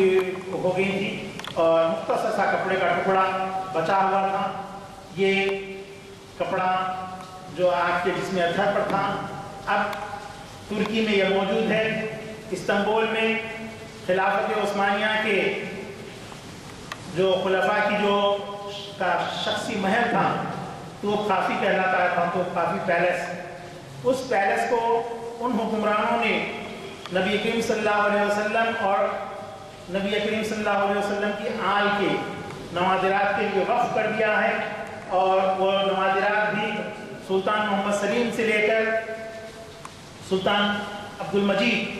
C: ہو گئی تھی اور مختصر سا کپڑے کا ٹکڑا بچا ہوا تھا. یہ کپڑا جو آپ کے جسم اطہر پر تھا اب ترکی میں یہ موجود ہے. استنبول میں خلافت عثمانیہ کے جو خلفاء کی جو کا شخصی محل تھا تو وہ کافی کہلاتا تھا، تو کافی پیلس. اس پیلس کو ان حکمرانوں نے نبی کریم صلی اللہ علیہ وسلم اور نبی کریم صلی اللہ علیہ وسلم کی آل کے نوادرات کے لیے وقف کر دیا ہے. اور وہ نوادرات بھی سلطان محمد سلیم سے لے کر سلطان عبد المجید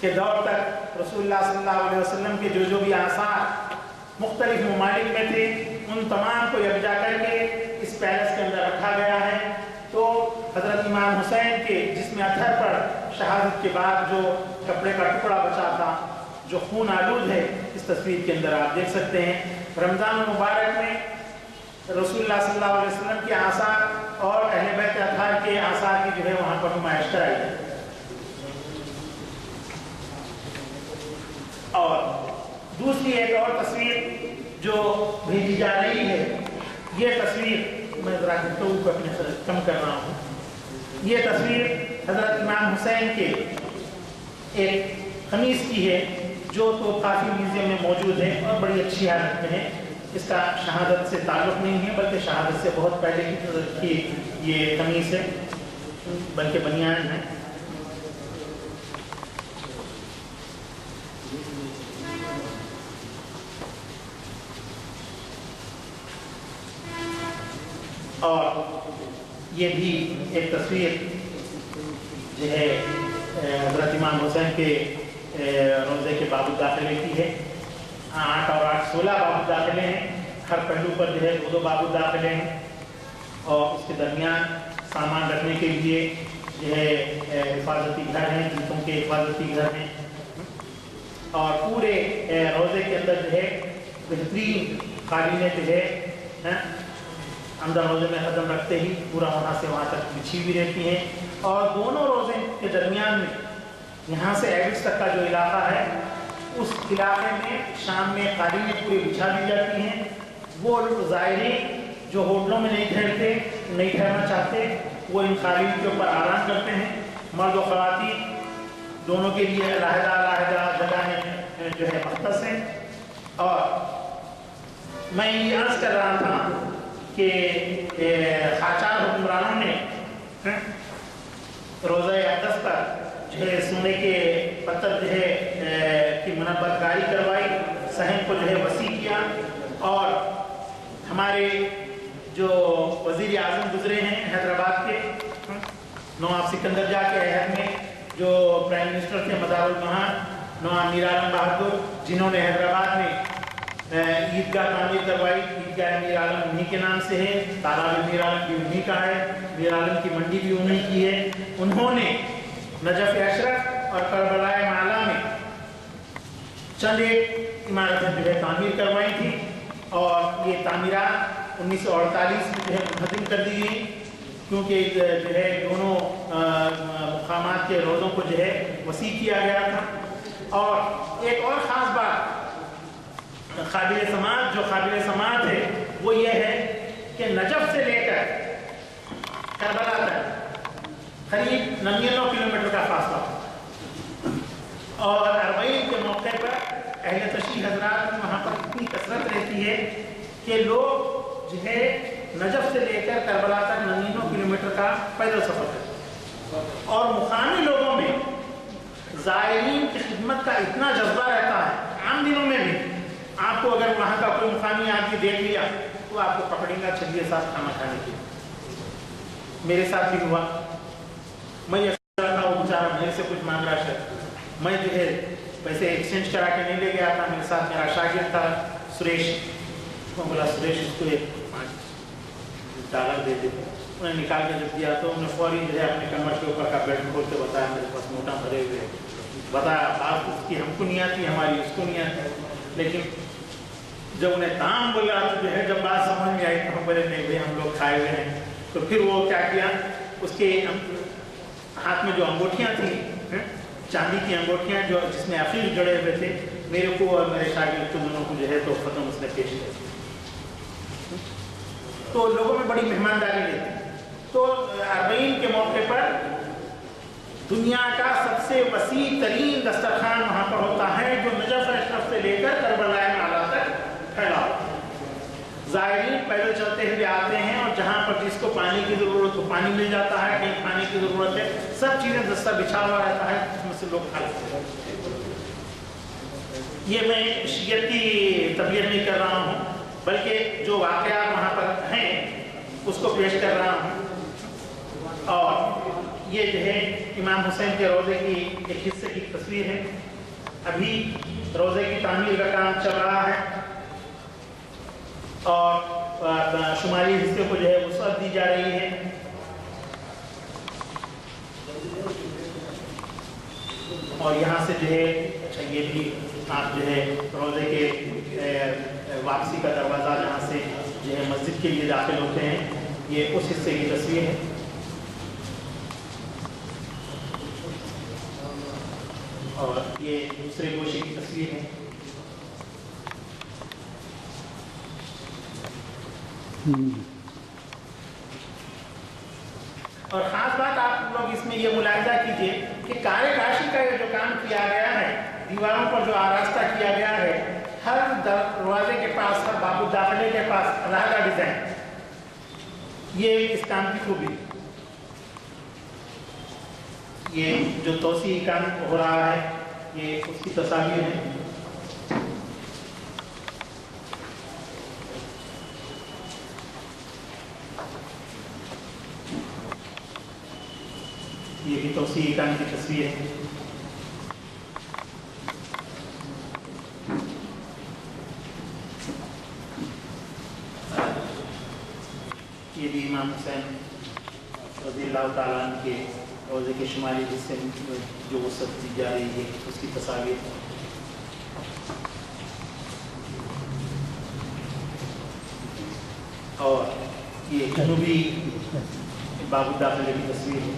C: کے دور تک رسول اللہ صلی اللہ علیہ وسلم کے جو بھی آثار مختلف ممالک میں تھے ان تمام کو یکجا کر کے اس پیلس کے اندر رکھا گیا ہے. تو حضرت امام حسین کے جسم اطہر پر شہادت کے بعد جو کپڑے کا ٹکڑا بچا تھا جو خون آلود ہے اس تصویر کے اندر آپ دیکھ سکتے ہیں. رمضان المبارک میں رسول اللہ صلی اللہ علیہ وسلم کے آثار اور اہل بیت اطہار کے آثار کی جو ہے وہاں پر نمائش کرائی ہے. اور دوسری ایک اور تصویر جو بھیجی جا رہی ہے، یہ تصویر میں ذرا گفتگو کو اپنے سے کم کر رہا ہوں. یہ تصویر حضرت امام حسین کے ایک قمیص کی ہے جو تو کافی میوزیم میں موجود ہے اور بڑی اچھی حالت میں ہے. اس کا شہادت سے تعلق نہیں ہے بلکہ شہادت سے بہت پہلے کی یہ قمیص ہے، بلکہ بنیان ہے. اور یہ بھی ایک تصویر جو ہے حضرت امام حسین کے روضے کے باب الداخلے کی ہے. 8 اور 8 16 باب الداخلے ہیں. ہر پہلو پر جو ہے 2 باب الداخلے ہیں اور اس کے درمیان سامان رکھنے کے لیے جو ہے حفاظتی گھر ہیں، جوتوں کے حفاظتی گھر ہیں. اور پورے روضے کے اندر جو ہے بہترین قالینیں جو ہے اندر روزے میں قدم رکھتے ہی پورا وہاں سے وہاں تک بچھی بھی رہتی ہیں. اور دونوں روزے کے درمیان میں یہاں سے ایوس تک کا جو علاقہ ہے اس علاقے میں شام میں قالینیں پورے بچھا دی جاتی ہیں. وہ زائرین جو ہوٹلوں میں نہیں ٹھہرنا چاہتے وہ ان قالین کے اوپر آرام کرتے ہیں. مرد و خواتین دونوں کے لیے علیحدہ جگہیں جو ہے مختص ہیں. اور میں یہ عرض کر رہا تھا کہ خاچار حکمرانوں نے روضہ اقدس پر جو ہے سونے کے پتھر جو ہے کی منبت کاری کروائی، صحن کو جو ہے وسیع کیا. اور ہمارے جو وزیر اعظم گزرے ہیں حیدرآباد کے نواب سکندر جا کے عہد میں، جو پرائم منسٹر تھے مدار المہار نواب میر عالم بہادر، جنہوں نے حیدرآباد میں عیدگاہ تعمیر کروائی. عیدگاہ میر عالم انہی کے نام سے ہے، تالاب میر عالم بھی انہی کا ہے، میر عالم کی منڈی بھی انہی کی ہے. انہوں نے نجف اشرف اور کربلا معلا میں چند ایک عمارتیں جو ہے تعمیر کروائی تھی اور یہ تعمیرات 1948 میں جو ہے منہدم کر دی گئی کیونکہ جو ہے دونوں مقامات کے روزوں کو جو ہے وسیع کیا گیا تھا. اور ایک اور خاص بات قابل سماعت ہے وہ یہ ہے کہ نجف سے لے کر کربلا تک قریب 99 کلومیٹر کا فاصلہ، اور اربعین کے موقع پر اہل تشریح حضرات وہاں پر اتنی کثرت رہتی ہے کہ لوگ جو ہے نجف سے لے کر کربلا تک 99 کلومیٹر کا پیدل سفر کرتے. اور مقامی لوگوں میں زائرین کی خدمت کا اتنا جذبہ رہتا ہے، عام دنوں میں بھی آپ کو اگر وہاں کا کوئی مقامی آدمی دیکھ لیا تو آپ کو پکڑیں گا چلیے ساتھ کھانا کھانے کے. میرے ساتھ بھی ہوا، میں یہ تھا وہ بیچارہ میرے سے کچھ مانگ رہا شاید، میں جو ہے پیسے ایکسچینج کرا کے نہیں لے گیا تھا. میرے ساتھ میرا شاگرد تھا سریش، میں بولا سریش اس کو $5 دے دے. انہیں نکال کے جب دیا تو انہیں فوری جو ہے اپنے کمر کے اوپر کا بیلٹ کھول کے بتایا میرے پاس نوٹاں بھرے ہوئے، بتایا بات اس کی ہم کو نہیں آتی، ہماری اس کو نہیں آتی. لیکن جب انہیں دام بولا تو جو ہے جب بات سمجھ میں آئی تو ہم بولے نہیں بھائی ہم لوگ کھائے ہوئے ہیں. تو پھر وہ کیا کیا، اس کے ہاتھ میں جو انگوٹھیاں تھیں چاندی کی انگوٹھیاں جو جس میں عقیق جڑے ہوئے تھے، میرے کو اور میرے شاگرد کو دونوں کو جو ہے تو ختم اس نے پیش کیا. تو لوگوں میں بڑی مہمانداری رہتی. تو اربعین کے موقع پر دنیا کا سب سے وسیع ترین دسترخوان وہاں پر ہوتا ہے جو نجف اشرف سے لے کر کربلا اعلیٰ تک پھیلا ہوتا ہے۔ زائرین پیدل چلتے ہوئے آتے ہیں اور جہاں پر جس کو پانی کی ضرورت ہو پانی مل جاتا ہے، کہیں کھانے کی ضرورت ہے، سب چیزیں دستہ بچھا ہوا رہتا ہے جس میں سے لوگ کھا لیتے ہیں۔ یہ میں شیعت کی تبلیغ نہیں کر رہا ہوں بلکہ جو واقعات وہاں پر ہیں اس کو پیش کر رہا ہوں۔ اور یہ جو ہے امام حسین کے روضے کی ایک حصے کی تصویر ہے۔ ابھی روضے کی تعمیر کا کام چل رہا ہے اور شمالی حصے کو جو ہے وسعت دی جا رہی ہے۔ اور یہاں سے جو ہے اچھا یہ بھی آپ جو ہے روضے کے واپسی کا دروازہ جہاں سے جو ہے مسجد کے لیے داخل ہوتے ہیں، یہ اس حصے کی تصویر ہے۔ اور یہ دوسرے گوشے کی تصویر ہے۔ اور خاص بات آپ لوگ اس میں یہ ملاحظہ کیجئے کہ کارے کاشی کا یہ جو کام کیا گیا ہے، دیواروں پر جو آراستہ کیا گیا ہے، ہر دروازے کے پاس، ہر باب الداخلے کے پاس علیحدہ ڈیزائن، یہ اس کام کی خوبی۔ یہ جو توسیع کام ہو رہا ہے یہ اس کی تصاویر ہے۔ یہ بھی توسیع کام کی تصویر ہے۔ یہ بھی امام حسین رضی اللہ تعالیٰ عنہ کے روضے کے شمالی حصے میں جو وسعت دی جا رہی ہے اس کی تصاویر۔ اور یہ جنوبی باب الداخلے کی تصویر ہے۔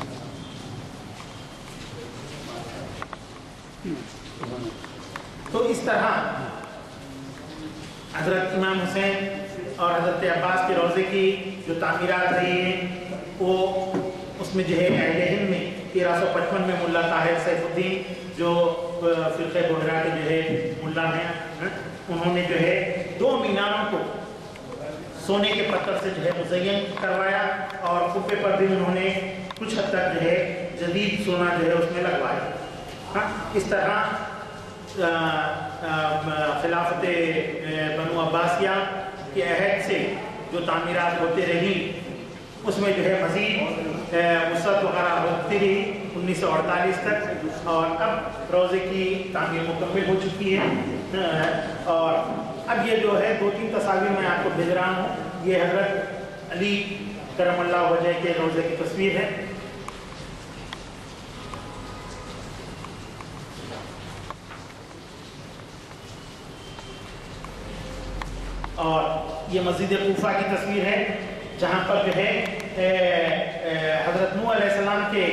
C: تو اس طرح حضرت امام حسین اور حضرت عباس کے روضے کی جو تعمیرات رہی ہیں وہ اس میں جو ہے اہل ہند میں 1355 میں ملا طاہر سیف الدین جو فرقہ بحیرہ کے جو ہے ملا ہیں، انہوں نے جو ہے 2 میناروں کو سونے کے پتھر سے جو ہے مزین کروایا اور قبے پر بھی انہوں نے کچھ حد تک جو ہے جدید سونا جو ہے اس میں لگوایا۔ اس طرح خلافت بنو عباسیہ کے عہد سے جو تعمیرات ہوتے رہی اس میں جو ہے مزید وسعت وغیرہ ہوتی رہی 1948 تک، اور اب روضے کی تعمیر مکمل ہو چکی ہے۔ اور اب یہ جو ہے 2-3 تصاویر میں آپ کو بھیج رہا ہوں۔ یہ حضرت علی کرم اللہ وجہ کے روضے کی تصویر ہے۔ اور یہ مسجد کوفہ کی تصویر ہے جہاں پر جو ہے حضرت نوح علیہ السلام کے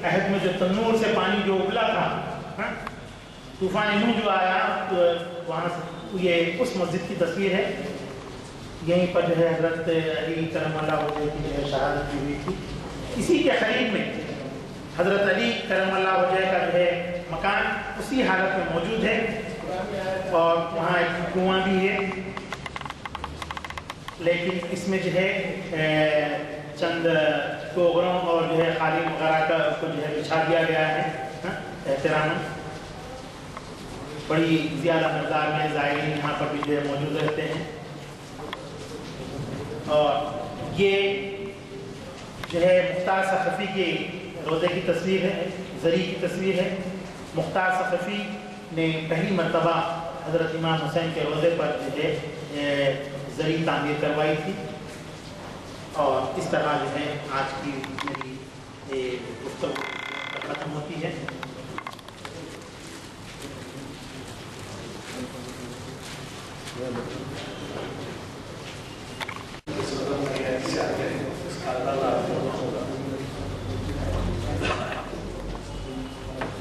C: عہد میں جو تنور سے پانی جو ابلا تھا، طوفان نوح جو آیا تو وہاں سے یہ اس مسجد کی تصویر ہے۔ یہیں پر جو ہے حضرت علی کرم اللہ وجہ کی جو ہے شہادت کی ہوئی تھی۔ اسی کے قریب میں حضرت علی کرم اللہ وجہ کا جو ہے مکان اسی حالت میں موجود ہے اور وہاں ایک کنواں بھی ہے، لیکن اس میں جو ہے چند ٹوکروں اور جو ہے قالین وغیرہ کا کو جو ہے بچھا دیا گیا ہے احترام۔ بڑی زیادہ مقدار میں زائرین یہاں پر بھی جو ہے موجود رہتے ہیں۔ اور یہ جو ہے مختار ثقفی کے روضے کی تصویر ہے، زری کی تصویر ہے۔ مختار ثقفی نے پہلی مرتبہ حضرت امام حسین کے روضے پر جو ہے زری تعمیر کروائی تھی۔ اور اس طرح جو ہے آج کی میری گفتگو ختم ہوتی ہے۔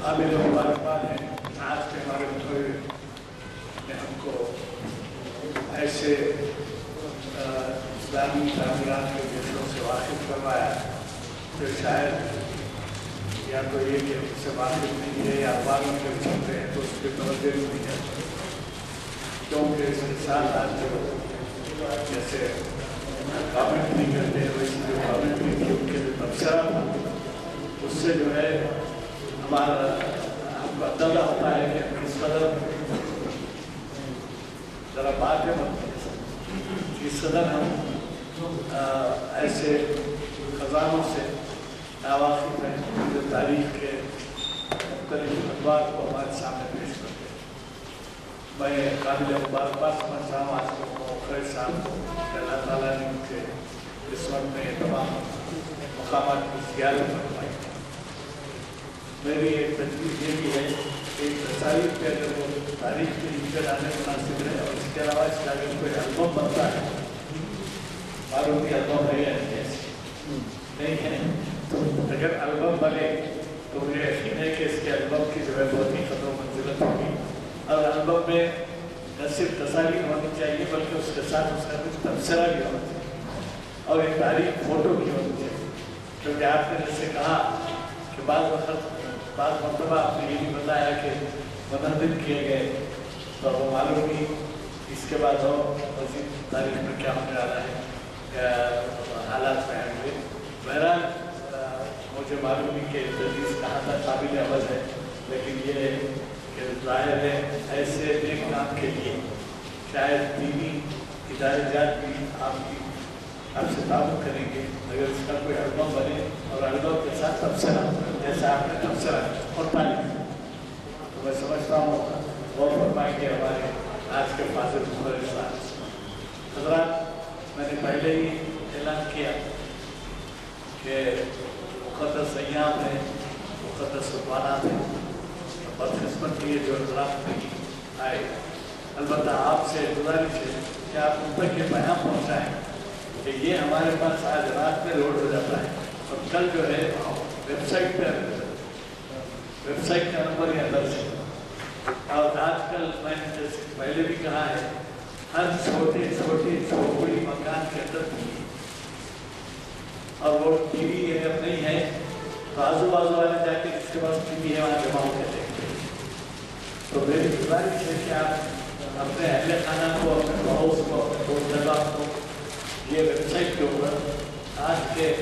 B: آپ جو مبارکباد ہے آج کے ہمارے مطالعے نے ہم کو ایسے اسلامی تعمیرات کے جنوں سے واقف کروایا جو شاید یا تو یہ کہ اس سے واقف نہیں ہے یا اخبار میں جب چھپتے ہیں تو اس کے توجہ نہیں ہے، کیونکہ اس کے ساتھ آج جو جیسے کامنٹ نہیں کرتے ہیں ویسے جو کامنٹ نہیں کی ان کے جو تبصرہ تھا اس سے جو ہے ہمارا ہم کو اندازہ ہوتا ہے کہ کس قدر ذرا بات ہے کس قدر ہم ایسے خزانوں سے ناواقف ہیں جو تاریخ کے مختلف ادوار کو ہمارے سامنے پیش کرتے ہیں۔ میں قابل مبارکباد سمجھتا ہوں آج کو خیر صاحب کو کہ اللہ تعالیٰ نے ان کے اس وقت میں تمام مقامات کی زیارت فرمائی۔ میری ایک تجویز یہ بھی ہے کہ ایک تصاویر پہ اگر وہ تاریخ کے نیچے لانے مناسب ہے اور اس کے علاوہ اس کا اگر کوئی البم بنتا ہے، معلوم کی البم ہے یا نہیں ہے، تو اگر البم بنے تو مجھے یقین ہے کہ اس کے البم کی جو ہے بہت ہی قدر و منزلت ہوگی، اور البم میں نہ صرف تصاویر ہونی چاہیے بلکہ اس کے ساتھ اس کا کچھ تبصرہ بھی ہونا چاہیے اور ایک تاریخ فوٹو کی ہونی چاہیے، کیونکہ آپ نے جیسے کہا کہ بعض مرتبہ آپ نے یہ بھی بتایا کہ منہدم کیے گئے تو وہ معلوم ہی اس کے بعد اور مزید تاریخ میں کیا ہونے والا ہے، حالات میں آئیں گے۔ بہرحال مجھے معلوم ہی کہ تدریس کہاں تک قابل عمل ہے، لیکن یہ ہے کہ ظاہر ہے ایسے نیک کام کے لیے شاید دینی ادارے جات بھی آپ سے تعاون کریں گے اگر اس کا کوئی البم بنے اور البم کے ساتھ تبصرہ جیسا آپ نے تبصرہ اور تعلیم، تو میں سمجھتا ہوں غور فرمائیں گے ہمارے آج کے فاضل صاحب۔ حضرات، میں نے پہلے ہی اعلان کیا کہ مقدس ایام ہیں، مقدس رکوانات ہیں، بدقسمت لیے جو حضرات نہیں آئے، البتہ آپ سے گزارش ہے کہ آپ ان تک یہ پیغام پہنچائیں کہ یہ ہمارے پاس آج رات میں لوڈ ہو جاتا ہے اور کل جو ہے ویب سائٹ کا نمبر یا درج ہے، اور آج کل میں نے جیسے پہلے بھی کہا ہے ہر چھوٹے چھوٹی مکان کے اندر بھی، اور وہ ٹی وی اگر نہیں ہے تو آزو بازو والے جا کے جس کے پاس ٹی وی ہے وہاں جمع ہو کے دیکھتے ہیں۔ تو میری گزارش ہے کہ آپ اپنے اہل خانہ کو، اپنے پڑوس کو، اپنے دوست احباب کو یہ ویب سائٹ کے اوپر آج کے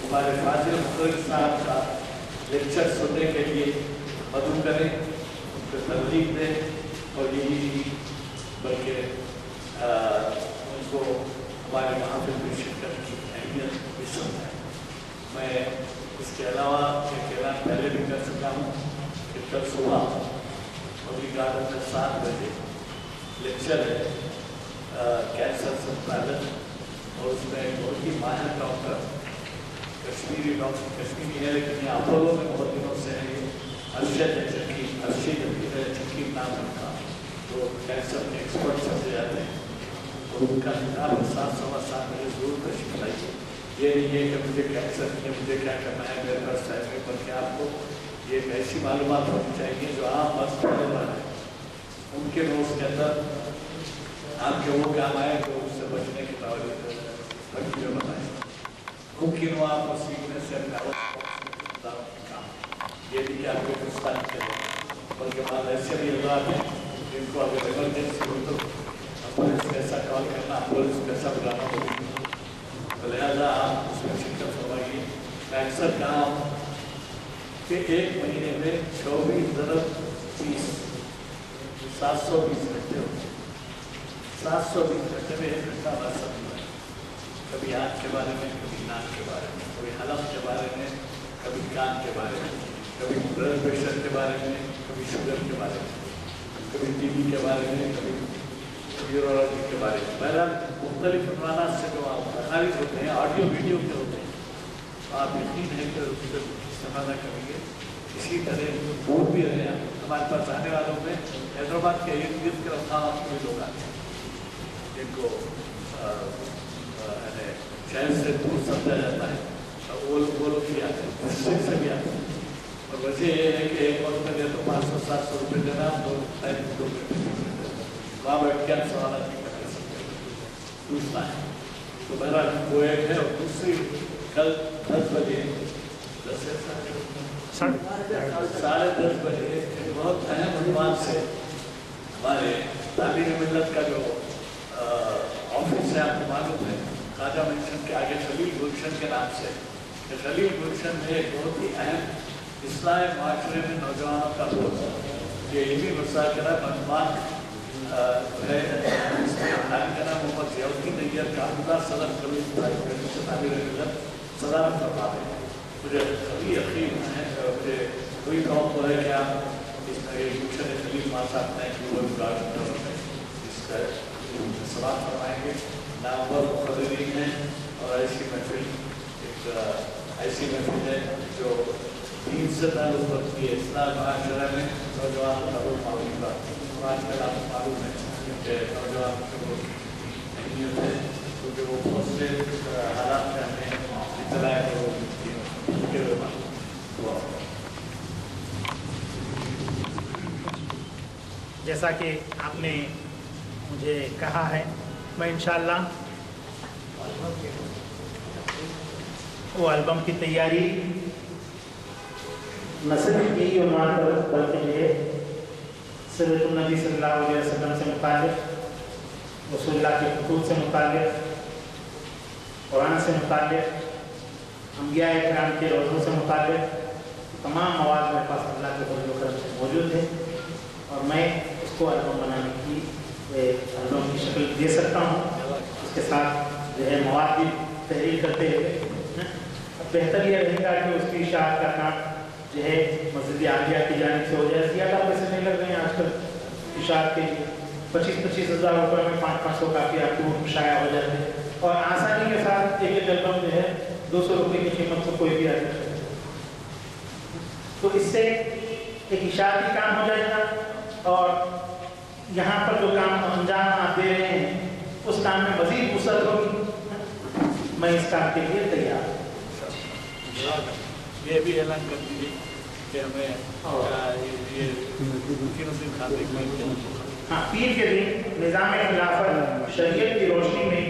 B: ہمارے فاضل مقرر صاحب کا لیکچر سننے کے لیے مدعو کریں، ان کو ترغیب دیں، اور یہی نہیں بلکہ ان کو ہمارے محافل میں شرکت کی اہمیت بھی سمجھائیں۔ میں اس کے علاوہ ایک اعلان پہلے بھی کر سکتا ہوں کہ کل صبح ابھی گارڈن میں 7 بجے لیکچر ہے کینسر سنتالن، اور اس میں بہت ہی ماہر ڈاکٹر کشمیری ہے لیکن یہ اپولو میں بہت دنوں سے ہے، ارشد چکیم نام رکھا، تو کینسر کے ایکسپرٹ سمجھے جاتے ہیں، اور ان کا خطاب 7 سوا 7 بجے ضرور تشریف لائیے۔ یہ نہیں ہے کہ مجھے کینسر ہے، مجھے کیا کرنا ہے میرے پاس ٹائم ہے، بلکہ آپ کو یہ ایسی معلومات ہونی چاہیے جو عام بس پڑھنے والا ہے، ممکن ہو اس کے اندر آپ کے وہ کام آئے تو اس سے بچنے کی توجہ بتائیں، ممکن ہو آپ کو سیکھنے سے اپنے کام یہ بھی کہ آپ کو گستان کریں، بلکہ بعض ایسے بھی حضرات ہیں جن کو اگر ایمرجنسی ہو تو پولیس کیسا کال کرنا، پولیس کیسا بلانا ہوگی، تو لہٰذا آپ اس میں شرکت فرمائیے۔ میں اکثر کہا ہوں کہ ایک مہینے میں 24 ضرب 30 720 گھنٹے ہوتے ہیں، 720 گھنٹے میں 1 گھنٹہ بس سکتا ہے، کبھی آنکھ کے بارے میں، کبھی ناک کے بارے میں، کبھی حلق کے بارے میں، کبھی کان کے بارے میں، کبھی بلڈ پریشر کے بارے میں، کبھی شوگر کے بارے میں، کبھی ٹی بی کے بارے میں، کبھی یورولوجی کے بارے میں، بہرحال مختلف عنوانات سے جو آپ خارج ہوتے ہیں، آڈیو ویڈیو کے ہوتے ہیں، تو آپ یقین ہے کہ اس سے استفادہ کریں گے۔ اسی طرح دور بھی رہے ہیں، ہمارے پاس آنے والوں میں حیدرآباد کے ارد گرد کے رفتار کے لوگ آتے ہیں جن کو شہر سے دور سمجھا جاتا ہے، وہ لوگ بھی آتے ہیں، ڈسٹرکٹ سے بھی آتے ہیں، اور وجہ یہ ہے کہ ایک وقت میں تو 500-700 روپے دینا، وہاں بیٹھ کے سوالات نہیں کر سکتے، پوچھنا ہے۔ تو بہرحال وہ ایک ہے، اور دوسری کل 10 بجے 10:30 بجے ایک بہت اہم عنوان سے ہمارے تعلیم ملت کا جو آفس ہے آپ کو معلوم ہے خواجہ منشن کے آگے خلیل گلشن کے نام سے. خلیل گلشن میں ایک بہت ہی اہم اصلاح معاشرے میں نوجوانوں کا بہت یہ علمی مذاکرہ عنوان ہے. کا نام محمد ضیاء الدین نیّر کا اللہ صدر کبھی تعمیر ملت صدارت فرما ہے. مجھے کبھی یقین ہے مجھے کوئی قوم تو ہے کہ آپ اس میں گلشن خلیل ماں صاحب نے اس کا سلام فرمائیں گے. نامور مقررین ہیں اور ایسی محفل ایک ایسی محفل ہے جو دین سے تعلق رکھتی ہے. اصلاح معاشرہ میں نوجوانوں کا بہت معلوم ہے. آج کل آپ کو معلوم ہے کہ نوجوان کی بہت اہمیت ہے کیونکہ وہ بہت سے حالات میں ہمیں اطلاع ہے وہ
C: جیسا کہ آپ نے مجھے کہا ہے میں انشاءاللہ وہ البم کی تیاری نہ صرف یہی عنوان پر بلکہ جو ہے سیرت النبی صلی اللہ علیہ وسلم سے متعلق رسول اللہ کے خطوط سے متعلق قرآن سے متعلق انبیاء کرام کے روزوں سے متعلق تمام مواد میرے پاس اللہ کے فضل و کرم سے موجود ہے اور میں اس کو البم بنانے کی البم کی شکل دے سکتا ہوں. اس کے ساتھ جو ہے مواد بھی تحریر کرتے ہوئے بہتر یہ رہے گا کہ اس کی اشاعت کا کام جو ہے مسجد عالیہ کی جانب سے ہو جائے. زیادہ پیسے نہیں لگ رہے ہیں آج کل اشاعت کے لیے. 25-25 ہزار روپئے میں 500 کافی آپ کو شائع ہو جاتے ہیں اور آسانی کے ساتھ ایک البم جو ہے 200 روپئے کی قیمت سے کوئی بھی آ جاتا ہے. تو اس سے ایک اشاعتی کام ہو جائے گا اور یہاں پر جو کام انجام آپ دے رہے ہیں اس کام میں مزید وسعت ہوگی. میں اس کام کے لیے تیار ہوں.
B: یہ بھی اعلان کر دیجیے کہ ہمیں
C: پیر کے دن نظام خلافت شریعت کی روشنی میں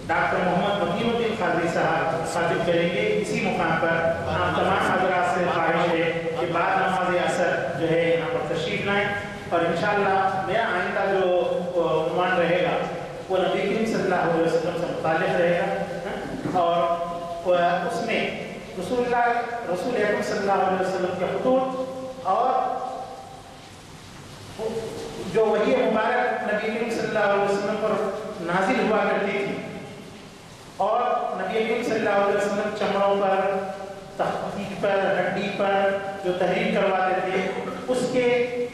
C: ڈاکٹر محمد مکین الدین قادری صاحب خاطب کریں گے. اسی مقام پر ہم تمام حضرات سے خواہش ہے کہ بعد نماز عصر جو ہے یہاں پر تشریف لائیں اور انشاءاللہ میرا آئندہ جو عنوان رہے گا وہ نبی کریم صلی اللہ علیہ وسلم سے متعلق رہے گا اور اس میں رسول اکرم صلی اللہ علیہ وسلم کے خطوط اور جو وحی مبارک نبی کریم صلی اللہ علیہ وسلم پر نازل ہوا کرتی تھی اور نبی کریم صلی اللہ علیہ وسلم چمڑوں پر تحقیق پر ہڈی پر جو تحریر کرواتے تھے اس کے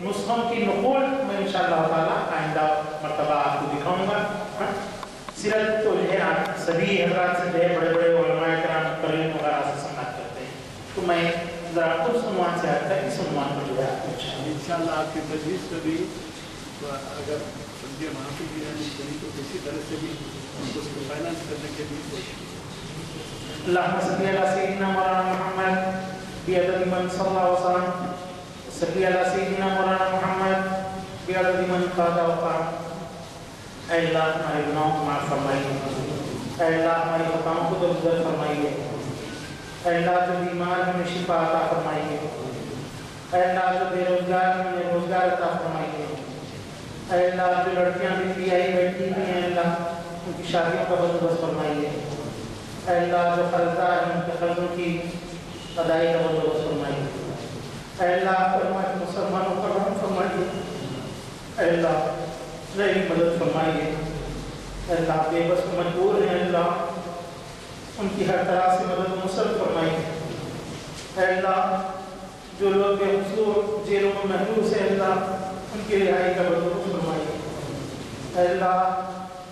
C: نسخوں کی نقول میں انشاءاللہ تعالیٰ آئندہ مرتبہ آپ کو دکھاؤں گا. سیرت تو جو ہے آپ سبھی حضرات سے جو ہے بڑے بڑے علماء کرام مقررین وغیرہ سے سماعت کرتے ہیں تو میں ذرا اس عنوان سے ہٹ کر اس عنوان پر جو ہے آپ کو
B: انشاءاللہ آپ کی تجویز سے بھی اگر سمجھے وہاں پہ بھی رہنی چاہیے تو کسی طرح سے بھی اس کو فائنانس کرنے کے لیے
C: اللہم صلی علی سیدنا مولانا محمد بعدد من صلی وسلم صلی علی سیدنا مولانا محمد بعدد من قاد وقام. اے اللہ ہمارے گناہوں کو معاف فرمائیے. اے اللہ ہماری خطاؤں کو درگزر فرمائیے. اے اللہ جو بیمار ہمیں شفا عطا فرمائیے. اے اللہ جو بے روزگار ہمیں روزگار عطا فرمائیے. اے اللہ جو لڑکیاں بھی آئی بیٹھی ہوئی ہیں اللہ ان کی شادیوں کا بندوبست فرمائیے. اے اللہ جو قرضدار ہیں ان کے قرضوں کی ادائی کا بندوبست فرمائیے. اے اللہ فرمائے مسلمانوں پر رحم فرمائیے. اے اللہ میری مدد فرمائیے. اے اللہ بے بس مجبور ہیں اللہ ان کی ہر طرح سے مدد مسلط فرمائیے. اے اللہ جو لوگ بے حضور جیلوں میں محروس ہیں اللہ ان کی رہائی کا بندوبست فرمائیے. اے اللہ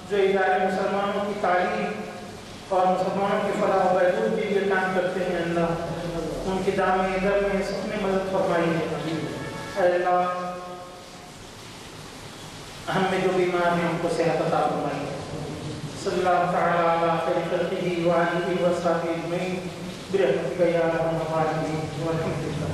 C: جو ادارے مسلمانوں کی تعلیم اور مسلمانوں کی فلاح و بہبود کے لیے کام کرتے ہیں اللہ ان کی دامن ادھر میں سب میں مدد فرمائیے. اے اللہ ہم میں جو بیمار ہیں ان کو صحت عطا فرمائیے. صلی اللہ تعالی علی خیر خلقہ و آلہ و صحبہ اجمعین برحمتک یا ارحم الراحمین والحمد للہ.